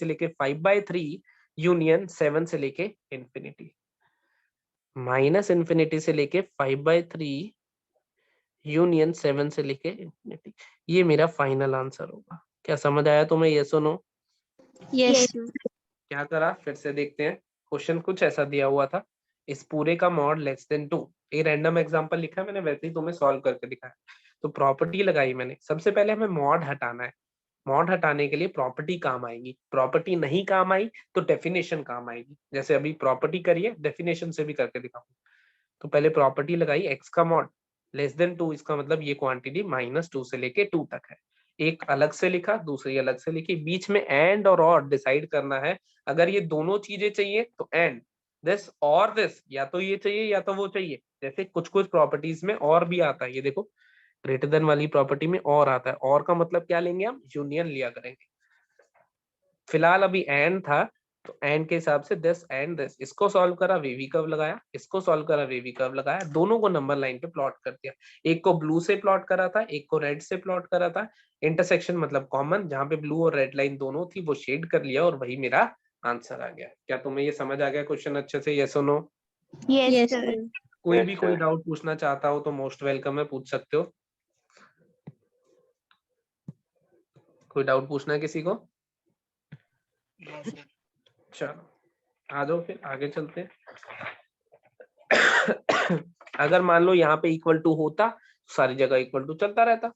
[SPEAKER 1] लेके 5/3 यूनियन 7 से लेके इंफिनिटी, -∞ से लेके 5/3 यूनियन 7 से लेके इंफिनिटी। ये मेरा फाइनल आंसर होगा। क्या समझ आया तुम्हें? यस और नो?
[SPEAKER 2] Yes, sir.
[SPEAKER 1] क्या करा फिर से देखते हैं। क्वेश्चन कुछ ऐसा दिया हुआ था, इस पूरे का मॉड लेस देन 2। ये रैंडम एग्जांपल लिखा है मैंने, वैसे ही तुम्हें सॉल्व करके दिखाया। तो प्रॉपर्टी लगाई मैंने। सबसे पहले हमें मॉड हटाना है। मॉड हटाने के लिए प्रॉपर्टी काम आएगी। प्रॉपर्टी नहीं काम आई तो डेफिनेशन काम आएगी। जैसे अभी प्रॉपर्टी करिए, डेफिनेशन से भी करके दिखाऊंगा। तो पहले प्रॉपर्टी लगाई, एक्स का मॉड लेस देन 2, इसका मतलब ये क्वांटिटी -2 से लेके 2 तक है। एक अलग से लिखा, दूसरी अलग से लिखी। बीच में एंड और डिसाइड करना है। अगर ये दोनों चीजें चाहिए तो एंड, दिस और दिस, या तो ये चाहिए या तो वो चाहिए। जैसे कुछ कुछ प्रॉपर्टीज में और भी आता है, ये देखो ग्रेटर देन वाली प्रॉपर्टी में और आता है। और का मतलब क्या लेंगे हम? यूनियन लिया करेंगे। फिलहाल अभी एंड था, तो एंड के हिसाब से दिस एंड दिस। इसको सॉल्व करा, वेवी कर्व लगाया, इसको सॉल्व करा, वेवी कर्व लगाया, दोनों को नंबर लाइन पे प्लॉट कर दिया। एक को ब्लू से प्लॉट करा था, एक को रेड से प्लॉट करा था। इंटरसेक्शन मतलब कॉमन, जहां पे ब्लू और रेड लाइन दोनों थी वो शेड कर लिया, और वही मेरा आंसर आ गया। क्या तुम्हें ये समझ आ गया क्वेश्चन अच्छे से? यस और no?
[SPEAKER 2] Yes,
[SPEAKER 3] Yes,
[SPEAKER 2] sir.
[SPEAKER 3] sir.
[SPEAKER 1] कोई
[SPEAKER 4] Yes,
[SPEAKER 1] भी कोई
[SPEAKER 4] sir.
[SPEAKER 1] डाउट पूछना चाहता हो तो मोस्ट वेलकम है, पूछ सकते हो। कोई डाउट पूछना है किसी को? चलो आ जाओ, फिर आगे चलते हैं। अगर मान लो यहाँ पे इक्वल टू होता, सारी जगह इक्वल टू चलता रहता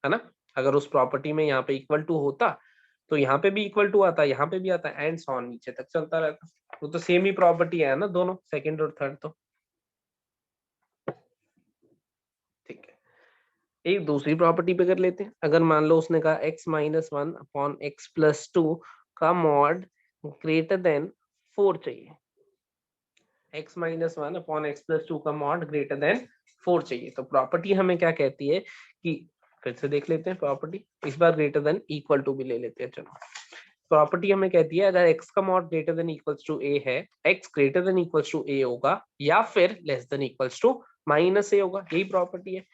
[SPEAKER 1] है ना। अगर उस प्रॉपर्टी में यहाँ पे इक्वल टू होता तो यहाँ पे भी इक्वल टू आता, यहाँ पे भी आता, एंड सो ऑन नीचे तक चलता रहता। वो तो सेम ही प्रॉपर्टी है ना, दोनों सेकंड और थर्ड। तो ठीक है, एक दूसरी प्रॉपर्टी पे कर लेते हैं। अगर मान लो उसने कहा x-1 अपॉन x+2 का मॉड ग्रेटर देन 4 चाहिए। x-1 अपॉन x+2 का मॉड ग्रेटर देन 4 चाहिए। तो प्रॉपर्टी हमें क्या कहती है कि, फिर से देख लेते हैं प्रॉपर्टी, इस बार ग्रेटर देन इक्वल टू भी ले लेते हैं। चलो, प्रॉपर्टी हमें कहती है अगर x का mod greater than equals to a है, x greater than equals to a होगा, या फिर less than equals to -a होगा। यही प्रॉपर्टी है।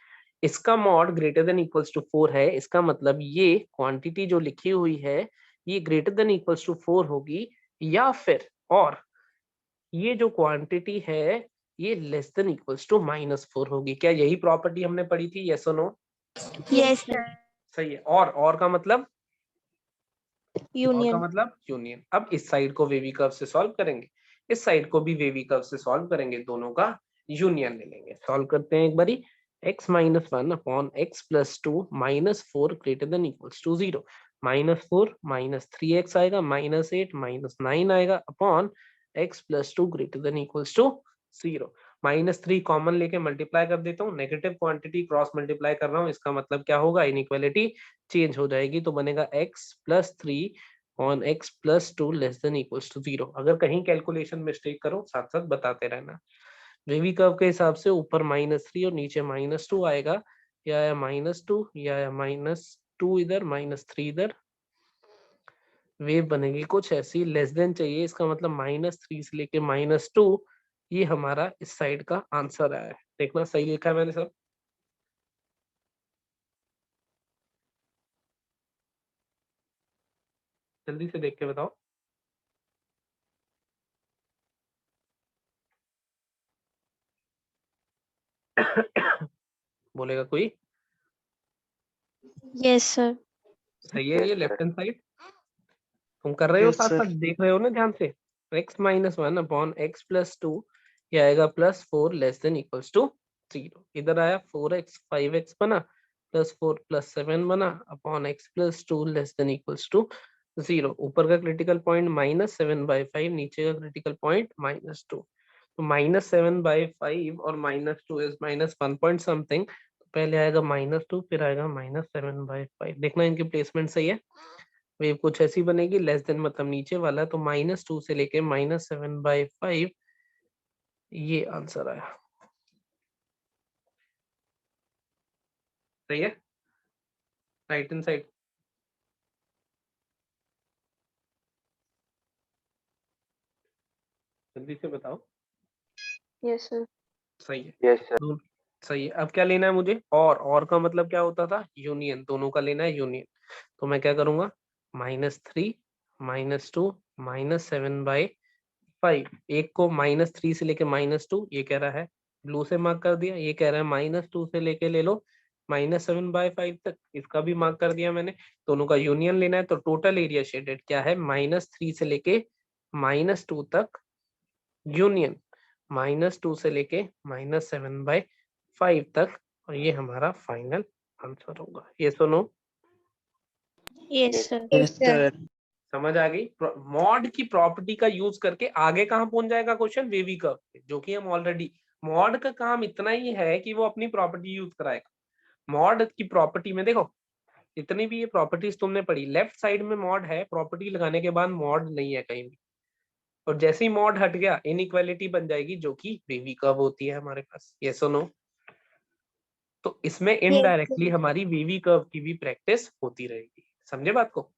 [SPEAKER 1] इसका mod greater than equals to 4 है, इसका मतलब ये क्वांटिटी जो लिखी हुई है ये ग्रेटर देन इक्वल्स टू 4 होगी, या फिर और ये जो क्वांटिटी है ये लेस देन इक्वल्स टू -4 होगी। क्या यही प्रॉपर्टी हमने पढ़ी थी? यस और नो?
[SPEAKER 2] Yes, sir.
[SPEAKER 1] सही है। और का मतलब, और का
[SPEAKER 2] Union.
[SPEAKER 1] मतलब यूनियन। अब इस साइड को वेवी कर्व से सॉल्व करेंगे, इस साइड को भी वेवी कर्व से सॉल्व करेंगे, दोनों का यूनियन ले लेंगे। सॉल्व करते हैं एक बारी। x-1 upon x+2 -4 greater than equals to 0। -4 -3x आएगा, -8 -9 आएगा, upon x+2 greater than equals to 0। -3 common लेके मल्टीप्लाई कर देता हूँ, नेगेटिव क्वांटिटी क्रॉस मल्टीप्लाई कर रहा हूँ, इसका मतलब क्या होगा? इनइक्वालिटी चेंज हो जाएगी। तो बनेगा x+3 on x+2 less than equals to 0। अगर कहीं कैलकुलेशन मिस्टेक करो साथ साथ बताते रहना। वेवी कर्व के हिसाब से ऊपर -3 और नीचे -2 आएगा, या आया -2 या आया -2 इधर, -3 इधर। वेव बनेगी कुछ ऐसी, लेस देन चाहिए, इसका मतलब -3 से लेके -2। ये हमारा इस साइड का आंसर आया है। देखना सही लिखा है मैंने सब? जल्दी से देख के बताओ। बोलेगा कोई?
[SPEAKER 2] Yes, sir.
[SPEAKER 1] सही है ये
[SPEAKER 4] Yes, sir.
[SPEAKER 1] Left hand side? तुम कर रहे हो
[SPEAKER 5] Yes,
[SPEAKER 1] साथ
[SPEAKER 5] sir.
[SPEAKER 1] साथ, देख रहे हो ना ध्यान से? x-1 अपॉन x+2 ये आएगा +4 लेस देन इक्वल्स टू 0। इधर आया 4x 5x बना, +4 +7 बना, upon x+2 less than equals to 0। ऊपर का क्रिटिकल पॉइंट -7/5, नीचे का क्रिटिकल पॉइंट -2। तो -7/5 और -2 इज -1 पॉइंट समथिंग। पहले आएगा -2 फिर आएगा -7/5। देखना इनकी प्लेसमेंट सही है। वेव कुछ ऐसी बनेगी, लेस देन मतलब नीचे वाला, तो -2 से लेके -7/5 ये आंसर आया। सही है, राइट हैंड साइड। जल्दी से बताओ।
[SPEAKER 3] Yes, sir.
[SPEAKER 1] सही है।
[SPEAKER 4] Yes, sir.
[SPEAKER 1] सही है। अब क्या लेना है मुझे? और का मतलब क्या होता था? यूनियन। दोनों का लेना है यूनियन। तो मैं क्या करूंगा? -3 -2 -7/5। एक को -3 से लेके -2 ये कह रहा है ब्लू से मार्क कर दिया। ये कह रहा है -2 से लेके ले लो -7/5 तक, इसका भी मार्क कर दिया मैंने। दोनों का यूनियन लेना है, तो टोटल एरिया शेडेड क्या है, -3 से लेके -2 तक यूनियन -2 से लेके -7/5 तक, और ये हमारा फाइनल आंसर होगा। ये सुनो,
[SPEAKER 2] Yes, sir.
[SPEAKER 5] Yes, sir.
[SPEAKER 1] समझ आ गई। मॉड की प्रॉपर्टी का यूज करके आगे कहाँ पहुंच जाएगा क्वेश्चन, वेवी कर्व पे, जो कि हम ऑलरेडी, मॉड का काम इतना ही है कि वो अपनी प्रॉपर्टी यूज कराएगा। मॉड की प्रॉपर्टी में देखो, जितनी भी ये प्रॉपर्टीज तुमने पढ़ी, लेफ्ट साइड में मॉड है, प्रॉपर्टी लगाने के बाद मॉड नहीं है कहीं भी, और जैसे ही मॉड हट गया इनइक्वालिटी बन जाएगी, जो कि वेवी कर्व होती है हमारे पास। ये सुनो, तो इसमें इनडायरेक्टली हमारी वेवी कर्व की भी प्रैक्टिस होती रहेगी। समझे बात को?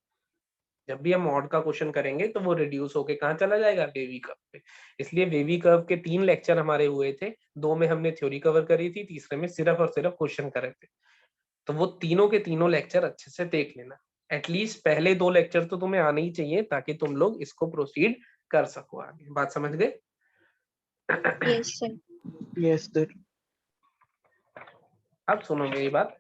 [SPEAKER 1] जब भी हम मॉड का क्वेश्चन करेंगे तो वो रिड्यूस होके कहाँ चला जाएगा, वेवी कर्व पे। इसलिए वेवी कर्व के 3 लेक्चर हमारे हुए थे, 2 में हमने थ्योरी कवर करी थी, तीसरे में सिर्फ और सिर्फ क्वेश्चन करे थे। तो वो तीनों के तीनों लेक्चर अच्छे से देख लेना। एटलीस्ट पहले 2 लेक्चर तो तुम्हें आने ही चाहिए, ताकि तुम लोग इसको प्रोसीड कर सको आगे। बात समझ गए?
[SPEAKER 2] Yes, sir.
[SPEAKER 5] Yes, sir.
[SPEAKER 1] अब सुनो मेरी बात।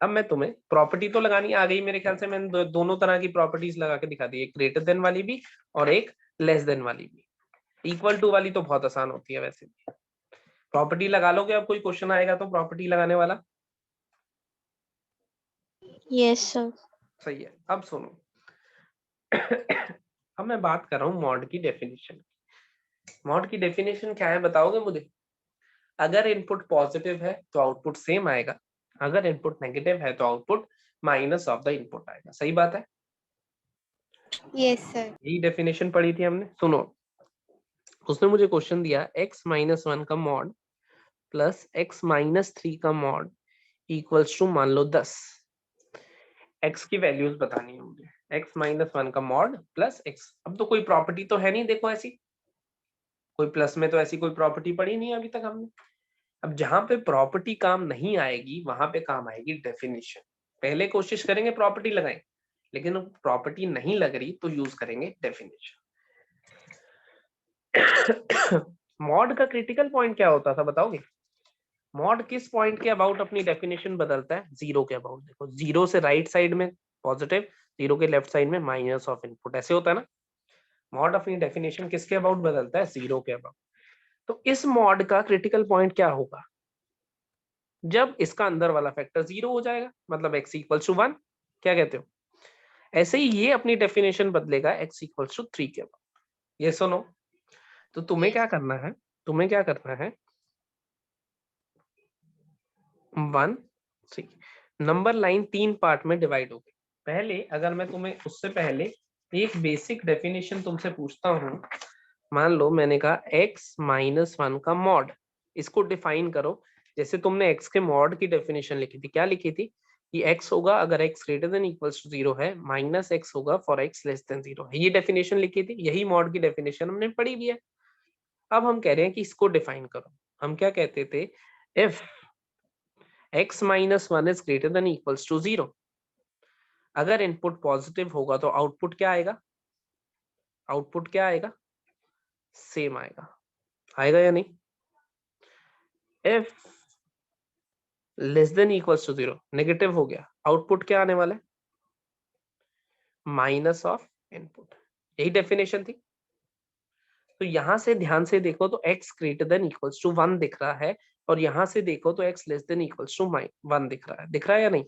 [SPEAKER 1] अब मैं तुम्हें प्रॉपर्टी तो लगानी आ गई मेरे ख्याल से, मैंने दोनों तरह की प्रॉपर्टीज लगा के दिखा दी, एक ग्रेटर देन वाली भी और एक लेस देन वाली भी। इक्वल टू वाली तो बहुत आसान होती है वैसे भी। प्रॉपर्टी लगा लोगे, अब कोई क्वेश्चन आएगा तो प्रॉपर्टी लगाने वाला।
[SPEAKER 2] Yes, sir.
[SPEAKER 1] सही है। अब सुनो, अब मैं बात कर रहा हूँ मॉड की डेफिनेशन। मॉड की डेफिनेशन क्या है बताओगे मुझे? अगर इनपुट पॉजिटिव है तो आउटपुट सेम आएगा, अगर इनपुट नेगेटिव है तो output minus of the input आएगा। सही बात है?
[SPEAKER 2] Yes, sir.
[SPEAKER 1] यही डेफिनेशन पढ़ी थी हमने। सुनो, उसने मुझे क्वेश्चन दिया x-1 का मॉड प्लस x-3 का मॉड इक्वल्स टू मान लो 10। x की वैल्यूज बतानी है मुझे, x-1 का मॉड प्लस x। अब तो कोई प्रॉपर्टी तो है नहीं, देखो ऐसी कोई प्लस में तो ऐसी कोई प्रॉपर्टी पढ़ी नहीं अभी तक हमने। अब जहां पे प्रॉपर्टी काम नहीं आएगी वहां पे काम आएगी डेफिनेशन। पहले कोशिश करेंगे प्रॉपर्टी लगाएं, लेकिन प्रॉपर्टी नहीं लग रही तो यूज करेंगे डेफिनेशन। मॉड का क्रिटिकल पॉइंट क्या होता था बताओगे? मॉड किस पॉइंट के अबाउट अपनी डेफिनेशन बदलता है? 0 के अबाउट। देखो 0 से राइट साइड में पॉजिटिव, 0 के लेफ्ट साइड में माइनस ऑफ इनपुट, ऐसे होता है ना। मॉड अपनी डेफिनेशन किसके अबाउट बदलता है? 0 के अबाउट। तो इस मॉड का क्रिटिकल पॉइंट क्या होगा? जब इसका अंदर वाला फैक्टर 0 हो जाएगा, मतलब x इक्वल्स टू 1। क्या कहते हो? ऐसे ही ये अपनी डेफिनेशन बदलेगा x इक्वल्स टू 3 के अबाउट। ये सुनो, तो तुम्हें क्या करना है, तुम्हें क्या करना है, 1 3 नंबर लाइन 3 पार्ट में डिवाइड हो गई। पहले अगर मैं तुम्हें उससे पहले एक बेसिक डेफिनेशन तुमसे पूछता हूँ, मान लो मैंने कहा x-1 का मॉड, इसको डिफाइन करो। जैसे तुमने x के मॉड की डेफिनेशन लिखी थी, क्या लिखी थी कि x होगा अगर x greater than equals to 0 है, माइनस x होगा फॉर x लेस देन 0 है। ये डेफिनेशन लिखी थी, यही मॉड की डेफिनेशन हमने पढ़ी भी है। अब हम कह रहे हैं कि इसको डिफाइन करो। हम क्या कहते थे, if x-1 is greater than equals to 0, अगर इनपुट पॉजिटिव होगा तो आउटपुट क्या आएगा? आउटपुट क्या आएगा? सेम आएगा। आएगा या नहीं? If less than equals to 0, negative हो गया, आउटपुट क्या आने वाला है? Minus of input. यही डेफिनेशन थी। तो यहां से ध्यान से देखो तो x greater than equals to 1 दिख रहा है, और यहां से देखो तो x less than equals to 1 दिख रहा है। दिख रहा है या नहीं?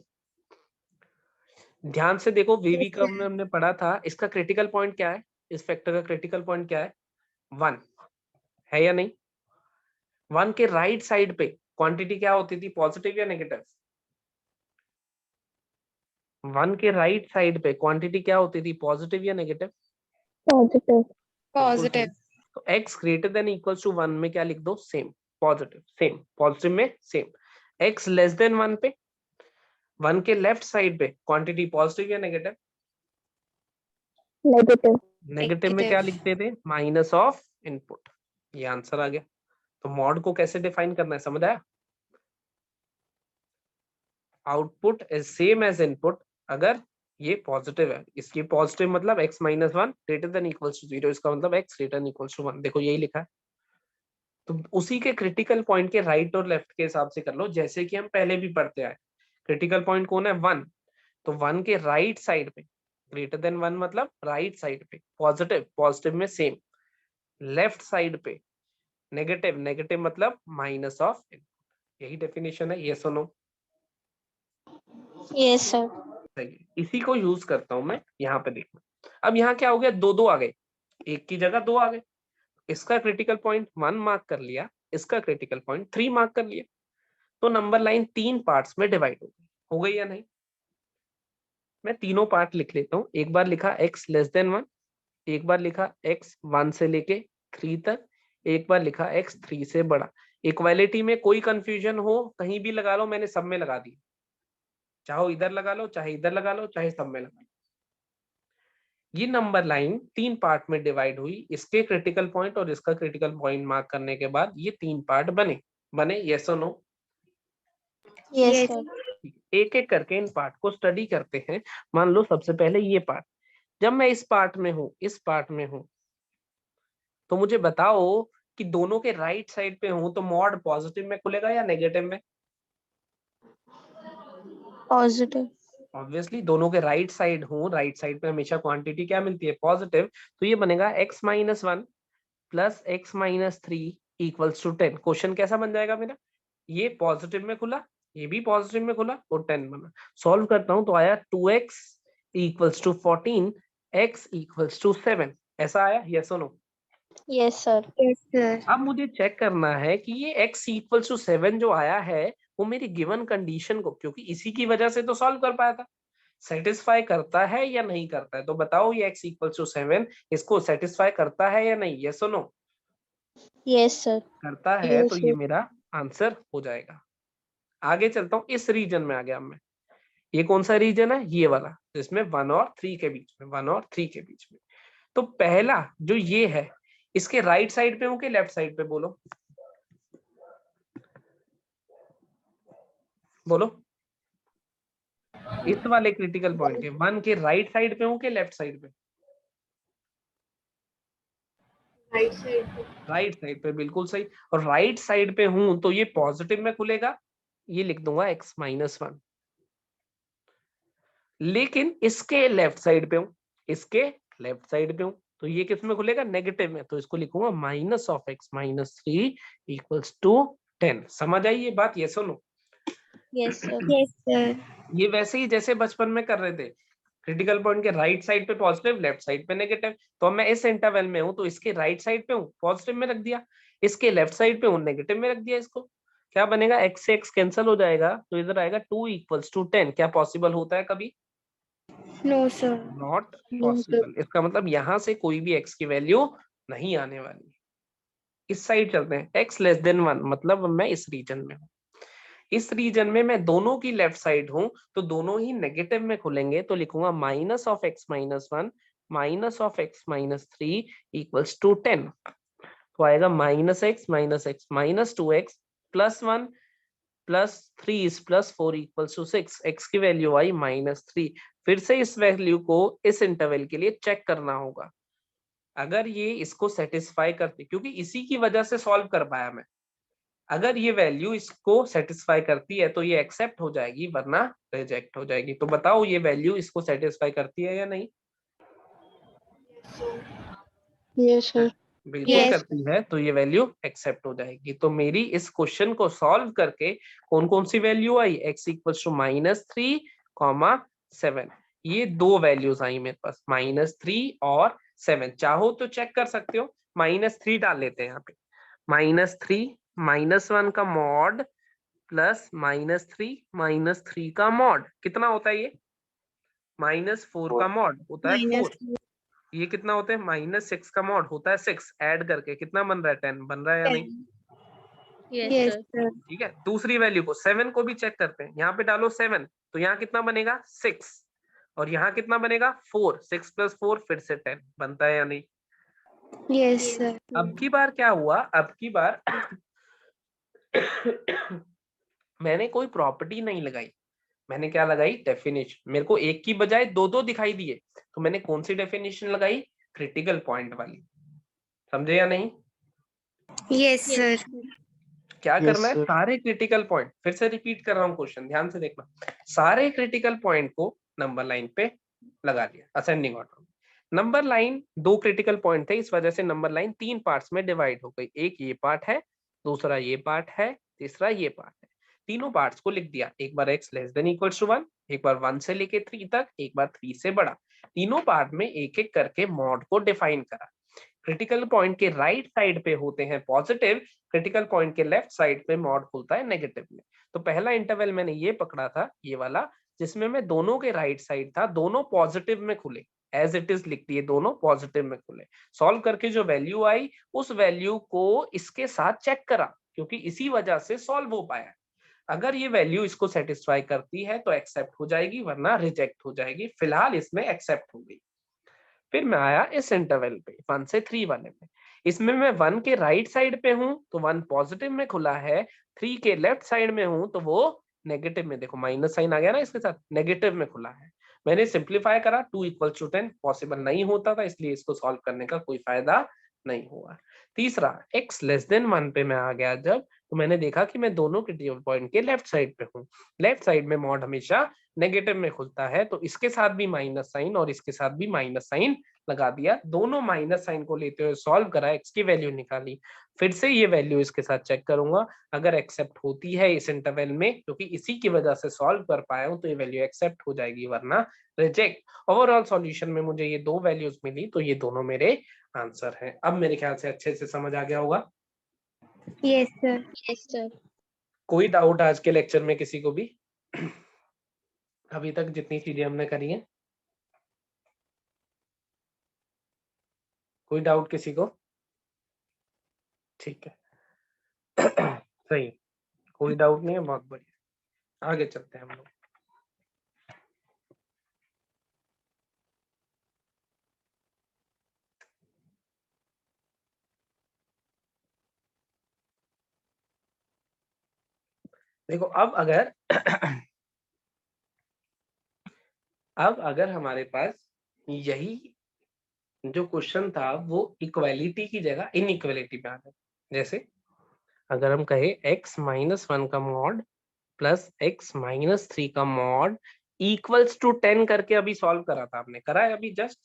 [SPEAKER 1] ध्यान से देखो, वेवी कर्व में हमने पढ़ा था, इसका क्रिटिकल पॉइंट क्या है? इस फैक्टर का क्रिटिकल पॉइंट क्या है? 1 है या नहीं? 1 के राइट साइड पे क्वांटिटी क्या होती थी, पॉजिटिव या नेगेटिव? 1 के राइट साइड पे क्वांटिटी क्या होती थी, पॉजिटिव या नेगेटिव?
[SPEAKER 2] Positive.
[SPEAKER 3] पॉजिटिव।
[SPEAKER 1] तो x greater than equals to 1 में क्या लिख दो? सेम, पॉजिटिव, सेम, पॉजिटिव में सेम। x लेस देन 1 पे, 1 के लेफ्ट साइड पे क्वांटिटी पॉजिटिव या नेगेटिव?
[SPEAKER 2] Negative.
[SPEAKER 1] नेगेटिव में क्या लिखते थे? Minus of input. ये आंसर आ गया। तो मॉड को कैसे डिफाइन करना है, समझ आया? Output is same as input अगर ये पॉजिटिव है। इसकी पॉजिटिव मतलब x-1 greater than equals to 0, इसका मतलब x greater than equals to 1। देखो यही लिखा है। तो उसी के क्रिटिकल पॉइंट के राइट और लेफ्ट के हिसाब से कर लो, जैसे कि हम पहले भी पढ़ते आए। क्रिटिकल पॉइंट कौन है? 1। तो 1 के राइट साइड पे, ग्रेटर देन 1 मतलब राइट साइड पे पॉजिटिव, पॉजिटिव में सेम, लेफ्ट साइड पे नेगेटिव, नेगेटिव मतलब माइनस ऑफ। यही डेफिनेशन है, ये सुनो।
[SPEAKER 2] Yes, sir.
[SPEAKER 1] सही, इसी को यूज करता हूं मैं यहाँ पे। देखो अब यहाँ क्या हो गया, दो दो आ गए, एक की जगह दो आ गए। इसका क्रिटिकल पॉइंट 1 मार्क कर लिया, इसका क्रिटिकल पॉइंट 3 मार्क कर लिया, तो नंबर लाइन 3 पार्ट्स में डिवाइड हो गई या नहीं? मैं तीनों पार्ट लिख लेता हूँ। एक बार लिखा x लेस देन 1, एक बार लिखा x 1 से लेके 3 तक, एक बार लिखा x 3 से बड़ा। इक्वालिटी में कोई कंफ्यूजन हो कहीं भी लगा लो, मैंने सब में लगा दी। चाहे इधर लगा लो, चाहे इधर लगा लो, चाहे सब में लगा लो। ये नंबर लाइन 3 पार्ट में डिवाइड हुई, इसके क्रिटिकल पॉइंट और इसका क्रिटिकल पॉइंट मार्क करने के बाद ये 3 पार्ट बने। यस और नो?
[SPEAKER 2] Yes,
[SPEAKER 3] Yes.
[SPEAKER 2] sir.
[SPEAKER 1] एक एक करके इन पार्ट को स्टडी करते हैं। मान लो सबसे पहले ये पार्ट, जब मैं इस पार्ट में हूं, इस पार्ट में हूं, तो मुझे बताओ कि दोनों के राइट साइड पे हूं तो मॉड पॉजिटिव में खुलेगा या नेगेटिव में?
[SPEAKER 2] Positive.
[SPEAKER 1] ऑब्वियसली दोनों के राइट साइड हूं, राइट साइड पे हमेशा क्वांटिटी क्या मिलती है? पॉजिटिव। तो ये बनेगा x minus 1 plus x minus 3 equals to 10। Question कैसा बन जाएगा मेरा? ये पॉजिटिव में खुला, ये भी पॉजिटिव में खुला और 10 बना। सॉल्व करता हूं तो आया 2x equals to 14, x equals to 7। ऐसा आया, यस और no?
[SPEAKER 2] Yes, sir.
[SPEAKER 3] Yes, sir.
[SPEAKER 1] अब मुझे चेक करना है कि ये x इक्वल्स टू 7 जो आया है वो मेरी गिवन कंडीशन को, क्योंकि इसी की वजह से तो सॉल्व कर पाया था, सेटिस्फाई करता है या नहीं करता है। तो बताओ ये x इक्वल्स टू 7 इसको सेटिस्फाई करता है या नहीं? यस और नो?
[SPEAKER 2] Yes, sir.
[SPEAKER 1] करता है तो ये मेरा आंसर हो जाएगा। आगे चलता हूँ, इस रीजन में आ गया मैं। ये कौन सा रीजन है? ये वाला, जिसमें 1 और 3 के बीच में, 1 और 3 के बीच में। तो पहला जो ये है, इसके राइट साइड पे हूं कि लेफ्ट साइड पे? बोलो बोलो। इस वाले क्रिटिकल पॉइंट के 1 के राइट साइड पे हूं कि लेफ्ट साइड पे?
[SPEAKER 3] Right side.
[SPEAKER 1] राइट साइड पे, बिल्कुल सही। और राइट साइड पे हूं तो ये पॉजिटिव में खुलेगा, ये लिख दूंगा x माइनस 1। लेकिन इसके लेफ्ट साइड पे हूं, इसके लेफ्ट साइड पे हूं, तो ये किस में खुलेगा? नेगेटिव में। तो इसको लिखूंगा minus of x minus 3 equals to 10। समझ आई ये बात? ये सुनो,
[SPEAKER 2] Yes, sir.
[SPEAKER 3] Yes, sir.
[SPEAKER 1] ये वैसे ही जैसे बचपन में कर रहे थे, क्रिटिकल पॉइंट के राइट साइड पे पॉजिटिव, लेफ्ट साइड पे नेगेटिव। तो अब मैं इस इंटरवल में हूं तो इसके राइट साइड पे हूं, पॉजिटिव में रख दिया, इसके लेफ्ट साइड पे हूं, नेगेटिव में रख दिया। इसको क्या बनेगा? x से x कैंसिल हो जाएगा, तो इधर आएगा 2 इक्वल्स टू 10। क्या पॉसिबल होता है कभी?
[SPEAKER 3] No, sir.
[SPEAKER 1] Not possible. इसका मतलब यहां से कोई भी x की वैल्यू नहीं आने वाली। इस साइड चलते हैं, x लेस देन 1 मतलब मैं इस रीजन में हूं। इस रीजन में मैं दोनों की लेफ्ट साइड हूं तो दोनों ही नेगेटिव में खुलेंगे, तो लिखूंगा minus of x minus 1 minus of x minus 3 equals to 10। तो आएगा minus x minus 2x plus 1 plus 3 plus 4 equals to 6। x की वैल्यू आई माइनस 3। फिर से इस वैल्यू को इस इंटरवल के लिए चेक करना होगा, अगर ये इसको सेटिस्फाई करती, क्योंकि इसी की वजह से सॉल्व कर पाया मैं। अगर ये वैल्यू इसको सेटिस्फाई करती है तो ये एक्सेप्ट हो जाएगी, वरना रिजेक्ट हो जाएगी। तो बताओ ये वैल्यू इसको सेटिस्फाई करती है या नहीं?
[SPEAKER 2] Yes, sir.
[SPEAKER 1] बिल्कुल
[SPEAKER 3] Yes.
[SPEAKER 1] करती है, तो ये वैल्यू एक्सेप्ट हो जाएगी। तो मेरी इस क्वेश्चन को सॉल्व करके कौन कौन सी वैल्यू आई? x equals to minus 3 comma 7। ये दो वैल्यूज आई मेरे पास, माइनस 3 और 7। चाहो तो चेक कर सकते हो, माइनस 3 डाल लेते हैं यहाँ पे। माइनस 3 माइनस 1 का मॉड प्लस माइनस 3 का मॉड कितना होता है? ये माइनस 4 का मॉड होता है
[SPEAKER 3] Minus
[SPEAKER 1] 4। ये कितना होता है? माइनस 6 का मॉड होता है 6। ऐड करके कितना बन रहा है? 10 बन रहा है या नहीं?
[SPEAKER 3] 10.
[SPEAKER 2] Yes,
[SPEAKER 3] Yes,
[SPEAKER 2] sir.
[SPEAKER 3] sir.
[SPEAKER 1] ठीक है। दूसरी वैल्यू को 7 को भी चेक करते हैं। यहाँ पे डालो 7 तो यहाँ कितना बनेगा? 6। और यहाँ कितना बनेगा? 4। 6 प्लस 4 फिर से 10 बनता है या नहीं?
[SPEAKER 3] Yes, sir.
[SPEAKER 1] अब की बार क्या हुआ? अब की बार मैंने कोई प्रॉपर्टी नहीं लगाई, मैंने क्या लगाई? डेफिनेशन। मेरे को एक की बजाय दो दो दिखाई दिए, तो मैंने कौन सी डेफिनेशन लगाई? क्रिटिकल पॉइंट वाली। समझे या नहीं?
[SPEAKER 2] Yes, sir.
[SPEAKER 1] क्या
[SPEAKER 5] Yes,
[SPEAKER 1] करना है,
[SPEAKER 5] sir.
[SPEAKER 1] सारे क्रिटिकल पॉइंट, फिर से रिपीट कर रहा हूँ क्वेश्चन, ध्यान से देखना, सारे क्रिटिकल पॉइंट को नंबर लाइन पे लगा दिया ascending order. Number line 2 critical point थे, इस वजह से नंबर लाइन 3 पार्ट्स में डिवाइड हो गई। एक ये पार्ट है, दूसरा ये पार्ट है, तीसरा ये पार्ट है। तीनों पार्ट्स को लिख दिया, एक बार x less than equal to 1, एक बार 1 से लेके 3 तक, एक बार 3 से बड़ा। तीनों पार्ट में एक एक करके मॉड को डिफाइन करा। क्रिटिकल पॉइंट के राइट साइड पे होते हैं पॉजिटिव, क्रिटिकल पॉइंट के लेफ्ट साइड पे मॉड खुलता है नेगेटिव में। तो पहला इंटरवल मैंने ये पकड़ा था, ये वाला, जिसमें मैं दोनों के राइट साइड था, दोनों पॉजिटिव में खुले, एज इट इज लिख दिए, दोनों पॉजिटिव में खुले। सॉल्व करके जो वैल्यू आई, उस वैल्यू को इसके साथ चेक करा, क्योंकि इसी वजह से सॉल्व हो पाया। अगर ये वैल्यू इसको सेटिस्फाई करती है तो एक्सेप्ट हो जाएगी, वरना रिजेक्ट हो जाएगी। फिलहाल इसमें एक्सेप्ट हो गई। फिर मैं आया इस इंटरवल पे 1 से 3 वाले में, इसमें मैं 1 के राइट साइड पे हूं तो 1 पॉजिटिव में खुला है, 3 के लेफ्ट साइड में हूं तो वो नेगेटिव में, देखो माइनस साइन आ गया ना इसके साथ, नेगेटिव में खुला है। मैंने सिंप्लीफाई करा, 2 = 10 पॉसिबल नहीं होता था, इसलिए इसको सॉल्व करने का कोई फायदा नहीं हुआ। तीसरा, x लेस देन 1 पे मैं आ गया जब, तो मैंने देखा कि मैं दोनों क्रिटिकल पॉइंट के लेफ्ट साइड पे हूँ। लेफ्ट साइड में मॉड हमेशा नेगेटिव में खुलता है, तो इसके साथ भी माइनस साइन और इसके साथ भी माइनस साइन लगा दिया। दोनों माइनस साइन को लेते हुए सॉल्व करा, x की वैल्यू निकाली। फिर से ये वैल्यू इसके साथ चेक करूंगा, अगर एक्सेप्ट होती है इस इंटरवल में, क्योंकि इसी की वजह से सॉल्व कर पाया हूं, तो ये वैल्यू एक्सेप्ट हो जाएगी, वरना रिजेक्ट। ओवरऑल सॉल्यूशन में मुझे ये 2 वैल्यूज मिली, तो ये दोनों मेरे आंसर हैं। अब मेरे ख्याल से अच्छे से समझ आ गया होगा।
[SPEAKER 2] Yes, sir. Yes, sir.
[SPEAKER 1] कोई डाउट आज के लेक्चर में किसी को भी? अभी तक जितनी चीजें हमने करी हैं, कोई डाउट किसी को? ठीक है। सही, कोई डाउट नहीं है, बहुत बढ़िया। आगे चलते हैं हम लोग। देखो अब अगर हमारे पास यही जो क्वेश्चन था वो इक्वालिटी की जगह इनइक्वालिटी पे आ जाए, जैसे अगर हम कहे x - 1 का मॉड प्लस x - 3 का मॉड इक्वल्स टू 10 करके अभी सॉल्व करा था, आपने करा है अभी जस्ट,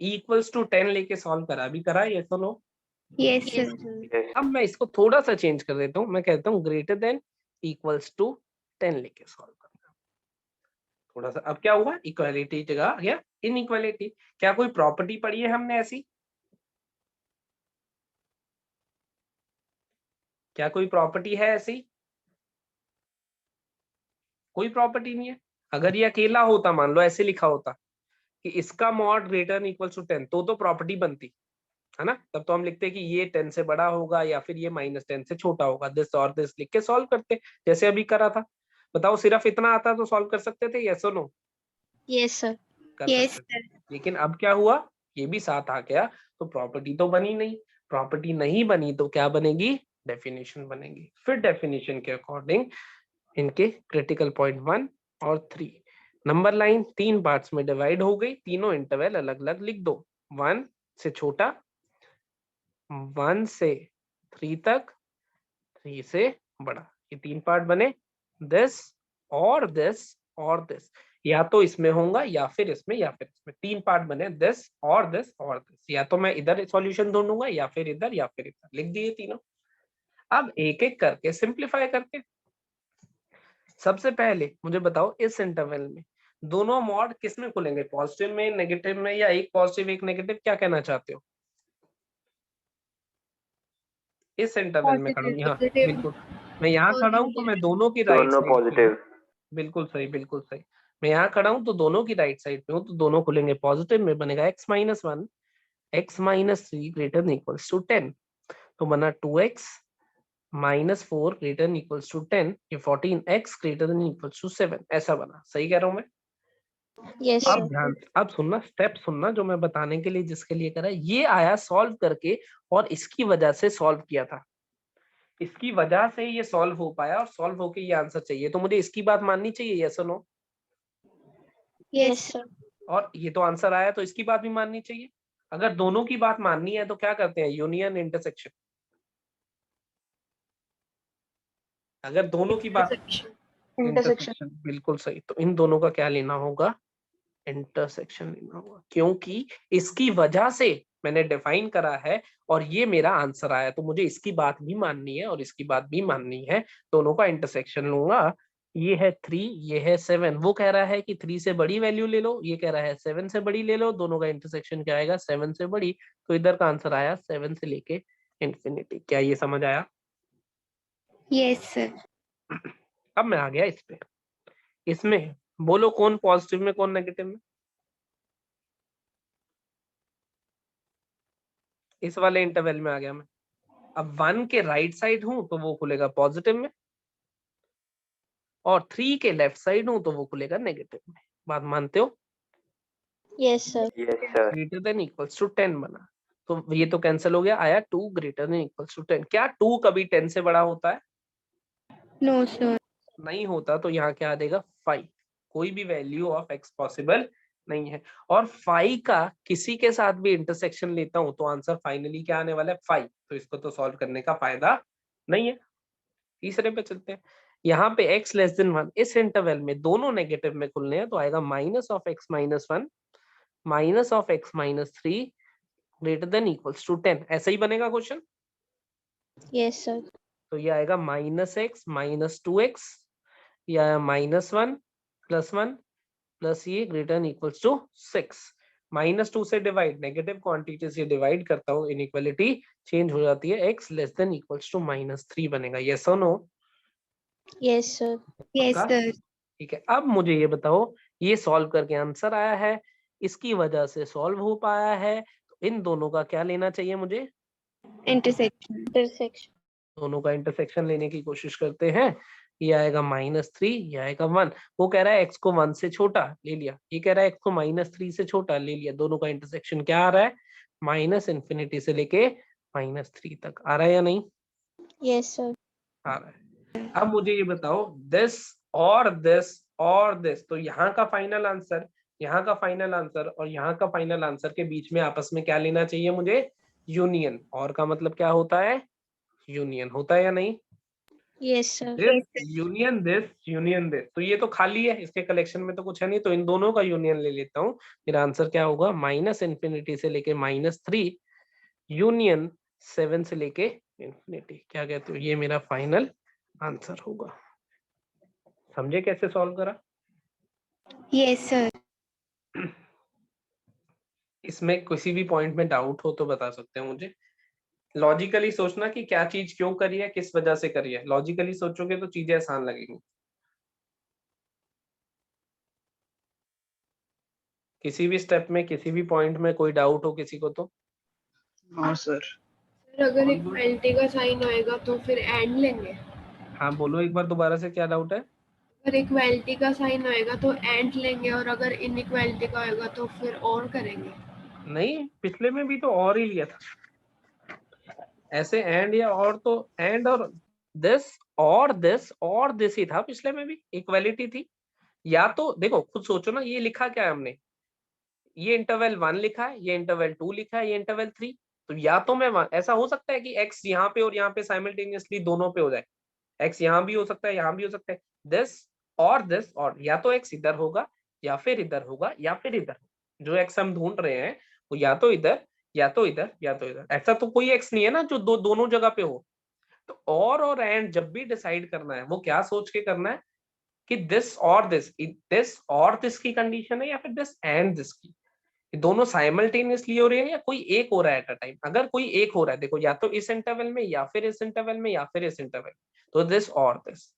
[SPEAKER 1] इक्वल्स टू 10 लेके सॉल्व करा, अभी करा है, ये तो नो?
[SPEAKER 2] Yes, sir.
[SPEAKER 4] Yes.
[SPEAKER 1] अब मैं इसको थोड़ा सा चेंज कर देता हूँ, मैं कहता हूँ ग्रेटर देन इक्वल्स टू 10 लेके सॉल्व करना। थोड़ा सा, अब क्या हुआ, इक्वालिटी जगह आ गया इनइक्वालिटी। क्या कोई प्रॉपर्टी पढ़ी है हमने ऐसी? क्या कोई प्रॉपर्टी है ऐसी? कोई प्रॉपर्टी नहीं है। अगर ये अकेला होता, मान लो ऐसे लिखा होता कि इसका mod greater than equals to 10, तो प्रॉपर्टी बनती है ना, तब तो हम लिखते कि ये 10 से बड़ा होगा या फिर ये -10 से छोटा होगा, दिस और दिस लिख के सॉल्व करते, जैसे अभी करा था। बताओ सिर्फ इतना आता तो सॉल्व कर सकते थे, यस और नो?
[SPEAKER 2] Yes, sir.
[SPEAKER 1] कर
[SPEAKER 2] Yes,
[SPEAKER 1] सकते थे। लेकिन अब क्या हुआ, ये भी साथ आ गया, तो प्रॉपर्टी तो बनी नहीं। प्रॉपर्टी नहीं बनी तो क्या बनेगी, डेफिनेशन बनेगी। फिर डेफिनेशन के अकॉर्डिंग इनके क्रिटिकल पॉइंट 1 और 3, नंबर लाइन 3 पार्ट्स में डिवाइड हो गई, तीनों इंटरवल अलग अलग लिख दो, 1 से छोटा, 1 से 3 तक, 3 से बड़ा, ये 3 पार्ट बने, दिस और दिस और दिस, या तो इसमें होगा या फिर इसमें या फिर इसमें, 3 पार्ट बने, दिस और दिस और दिस, या तो मैं इधर सॉल्यूशन ढूंढूंगा या फिर इधर या फिर इधर, लिख दिए तीनों। अब एक एक करके सिंप्लीफाई करके, सबसे पहले मुझे बताओ इस इंटरवल में दोनों मॉड किस में खुलेंगे, पॉजिटिव में, नेगेटिव में, या एक पॉजिटिव एक नेगेटिव, क्या कहना चाहते हो? इस इंटरवल में खड़ा हूं यहाँ,
[SPEAKER 3] Positive.
[SPEAKER 1] बिल्कुल मैं यहाँ खड़ा हूँ तो मैं दोनों की राइट
[SPEAKER 4] दोनों
[SPEAKER 1] साइड पे हूँ।
[SPEAKER 4] पॉजिटिव।
[SPEAKER 1] बिल्कुल सही, बिल्कुल सही। मैं यहाँ खड़ा हूँ तो दोनों की राइट साइड पे हूँ, तो दोनों खुलेंगे पॉजिटिव में, बनेगा x - 1 x - 3 greater than equals to 10, तो बना 2x - 4 greater than equals to 10, ये 14x greater than equals to 7, ऐसा बना। सही कह रहा हूँ मैं?
[SPEAKER 2] Yes,
[SPEAKER 1] अब
[SPEAKER 2] sir.
[SPEAKER 1] ध्यान, अब सुनना, स्टेप सुनना जो मैं बताने के लिए जिसके लिए करा, ये आया सॉल्व करके और इसकी वजह से सॉल्व किया था, इसकी वजह से ये सॉल्व हो पाया और सॉल्व होके ये आंसर चाहिए, तो मुझे इसकी बात माननी चाहिए, यस और नो?
[SPEAKER 2] Yes, sir.
[SPEAKER 1] और ये तो आंसर आया तो इसकी बात भी माननी चाहिए। अगर दोनों की बात माननी है तो क्या करते हैं, यूनियन इंटरसेक्शन। अगर दोनों की बात,
[SPEAKER 3] इंटरसेक्शन।
[SPEAKER 1] इंटरसेक्शन बिल्कुल सही। तो इन दोनों का क्या लेना होगा, इंटरसेक्शन लेना होगा, क्योंकि इसकी वजह से मैंने डिफाइन करा है और ये मेरा आंसर आया, तो मुझे इसकी बात भी माननी है और इसकी बात भी माननी है। दोनों का इंटरसेक्शन लूंगा। ये है 3, ये है 7। वो कह रहा है कि 3 से बड़ी वैल्यू ले लो, ये कह रहा है 7 से बड़ी ले लो। दोनों का इंटरसेक्शन क्या आएगा, 7 से बड़ी। तो इधर का आंसर आया 7 से लेके इंफिनिटी। क्या ये समझ आया?
[SPEAKER 2] Yes, sir.
[SPEAKER 1] अब मैं आ गया इस पे। इसमें बोलो कौन पॉजिटिव में कौन नेगेटिव में। इस वाले इंटरवल में आ गया मैं। अब 1 के राइट साइड हूं तो वो खुलेगा पॉजिटिव में, और 3 के लेफ्ट साइड हूं तो वो खुलेगा नेगेटिव में। बात मानते हो?
[SPEAKER 2] Yes, sir.
[SPEAKER 4] Yes sir.
[SPEAKER 1] Greater than equals to 10 बना, तो ये तो कैंसिल हो गया, आया 2 ग्रेटर देन इक्वल्स टू 10। क्या 2 कभी 10 से बड़ा होता है?
[SPEAKER 2] No, sir.
[SPEAKER 1] नहीं होता। तो यहाँ क्या आ जाएगा, 5। कोई भी वैल्यू ऑफ x पॉसिबल नहीं है। और 5 का किसी के साथ भी इंटरसेक्शन लेता हूं तो आंसर फाइनली क्या आने वाला है, 5। तो इसको तो सॉल्व करने का फायदा नहीं है। तीसरे पे चलते हैं। यहाँ पे x लेस देन 1, इस इंटरवल में दोनों नेगेटिव में खुलने हैं, तो आएगा minus of x minus 1 minus of x minus 3 greater than equals to 10। ऐसा ही बनेगा क्वेश्चन।
[SPEAKER 2] Yes, sir.
[SPEAKER 1] तो ये आएगा माइनस x माइनस 2x, या माइनस 1 प्लस 1 प्लस ये ग्रेटर देन इक्वल्स टू 6। -2 से डिवाइड, नेगेटिव क्वांटिटी से डिवाइड करता हूँ, इनइक्वालिटी चेंज हो जाती है, x less than equals to -3 बनेगा। यस और नो?
[SPEAKER 2] Yes, sir. Yes,
[SPEAKER 1] पक्का?
[SPEAKER 2] sir.
[SPEAKER 1] ठीक है। अब मुझे ये बताओ, ये सॉल्व करके आंसर आया है, इसकी वजह से सॉल्व हो पाया है, तो इन दोनों का क्या लेना चाहिए मुझे,
[SPEAKER 2] Intersection. Intersection.
[SPEAKER 1] दोनों का इंटरसेक्शन लेने की कोशिश करते हैं। ये आएगा -3, ये आएगा 1। वो कह रहा है x को 1 से छोटा ले लिया, ये कह रहा है x को -3 से छोटा ले लिया। दोनों का इंटरसेक्शन क्या आ रहा है, -∞ से लेके -3 तक आ रहा है या नहीं
[SPEAKER 2] Yes, sir.
[SPEAKER 1] आ रहा है। अब मुझे ये बताओ, दिस और दिस और दिस, तो यहाँ का फाइनल आंसर, यहाँ का फाइनल आंसर और यहाँ का फाइनल आंसर के बीच में आपस में क्या लेना चाहिए मुझे, यूनियन। और का मतलब क्या होता है, यूनियन होता है या नहीं?
[SPEAKER 2] Yes, sir.
[SPEAKER 1] This union this union this, तो ये तो खाली है, इसके कलेक्शन में तो कुछ है नहीं, तो इन दोनों का यूनियन ले लेता हूँ। मेरा आंसर क्या होगा, -∞ से लेके -3 यूनियन 7 से लेके इंफिनिटी। क्या कहते हो, ये मेरा फाइनल आंसर होगा। समझे कैसे सॉल्व करा?
[SPEAKER 2] Yes, sir.
[SPEAKER 1] इसमें किसी भी पॉइंट में डाउट हो तो बता सकते हैं मुझे। लॉजिकली सोचना कि क्या चीज क्यों करी है, किस वजह से करी है। लॉजिकली सोचोगे तो चीजें आसान लगेंगी। किसी भी स्टेप में, किसी भी पॉइंट में कोई डाउट हो किसी को तो।
[SPEAKER 5] हाँ सर।
[SPEAKER 3] सर अगर इक्वालिटी का साइन होएगा तो फिर एंड लेंगे।
[SPEAKER 1] हाँ बोलो एक बार दोबारा से, क्या डाउट है?
[SPEAKER 3] अगर इक्वालिटी का साइन होएगा तो एंड लेंगे और अगर इनइक्वालिटी का होएगा तो फिर और करेंगे।
[SPEAKER 1] नहीं, पिछले में भी तो और ही लिया था ऐसे, एंड या और, तो एंड और दिस और दिस और दिस ही था पिछले में भी, इक्वालिटी थी। या तो देखो खुद सोचो ना, ये लिखा क्या है हमने, ये इंटरवल 1 लिखा है, ये इंटरवल 2 लिखा है, ये इंटरवल 3। तो या तो मैं ऐसा हो सकता है कि x यहाँ पे और यहाँ पे साइमल्टेनियसली दोनों पे हो जाए, x यहाँ भी हो सकता है, यहाँ भी हो सकता है, दिस और या तो x इधर होगा या फिर इधर होगा या फिर इधर। जो x हम ढूंढ रहे हैं वो या तो इधर या तो इधर या तो इधर। ऐसा तो कोई x नहीं है ना जो दोनों जगह पे हो। तो और एंड जब भी डिसाइड करना है वो क्या सोच के करना है कि दिस और दिस की कंडीशन है या फिर दिस एंड दिस की, दोनों साइमल्टेनियसली हो रही है या कोई एक हो रहा है एट अ टाइम। अगर कोई एक हो रहा है, देखो या तो इस इंटरवल में या फिर इस इंटरवल में या फिर इस इंटरवल में, तो दिस और दिस।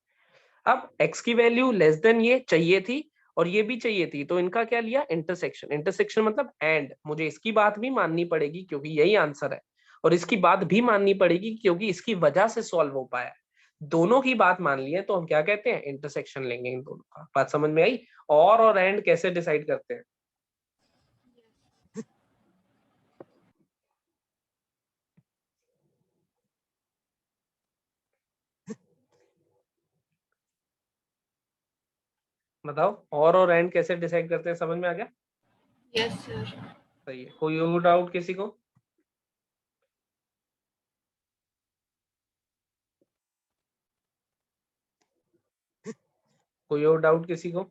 [SPEAKER 1] अब x की वैल्यू लेस देन ये चाहिए थी और ये भी चाहिए थी, तो इनका क्या लिया, इंटरसेक्शन। इंटरसेक्शन मतलब एंड, मुझे इसकी बात भी माननी पड़ेगी क्योंकि यही आंसर है, और इसकी बात भी माननी पड़ेगी क्योंकि इसकी वजह से सॉल्व हो पाया। दोनों की बात मान ली है तो हम क्या कहते हैं, इंटरसेक्शन लेंगे इन दोनों का। बात समझ में आई? और एंड कैसे डिसाइड करते हैं? बताओ, और एंड कैसे डिसाइड करते हैं, समझ में आ गया?
[SPEAKER 3] Yes sir.
[SPEAKER 1] सही है। कोई और डाउट किसी को? कोई और डाउट किसी को?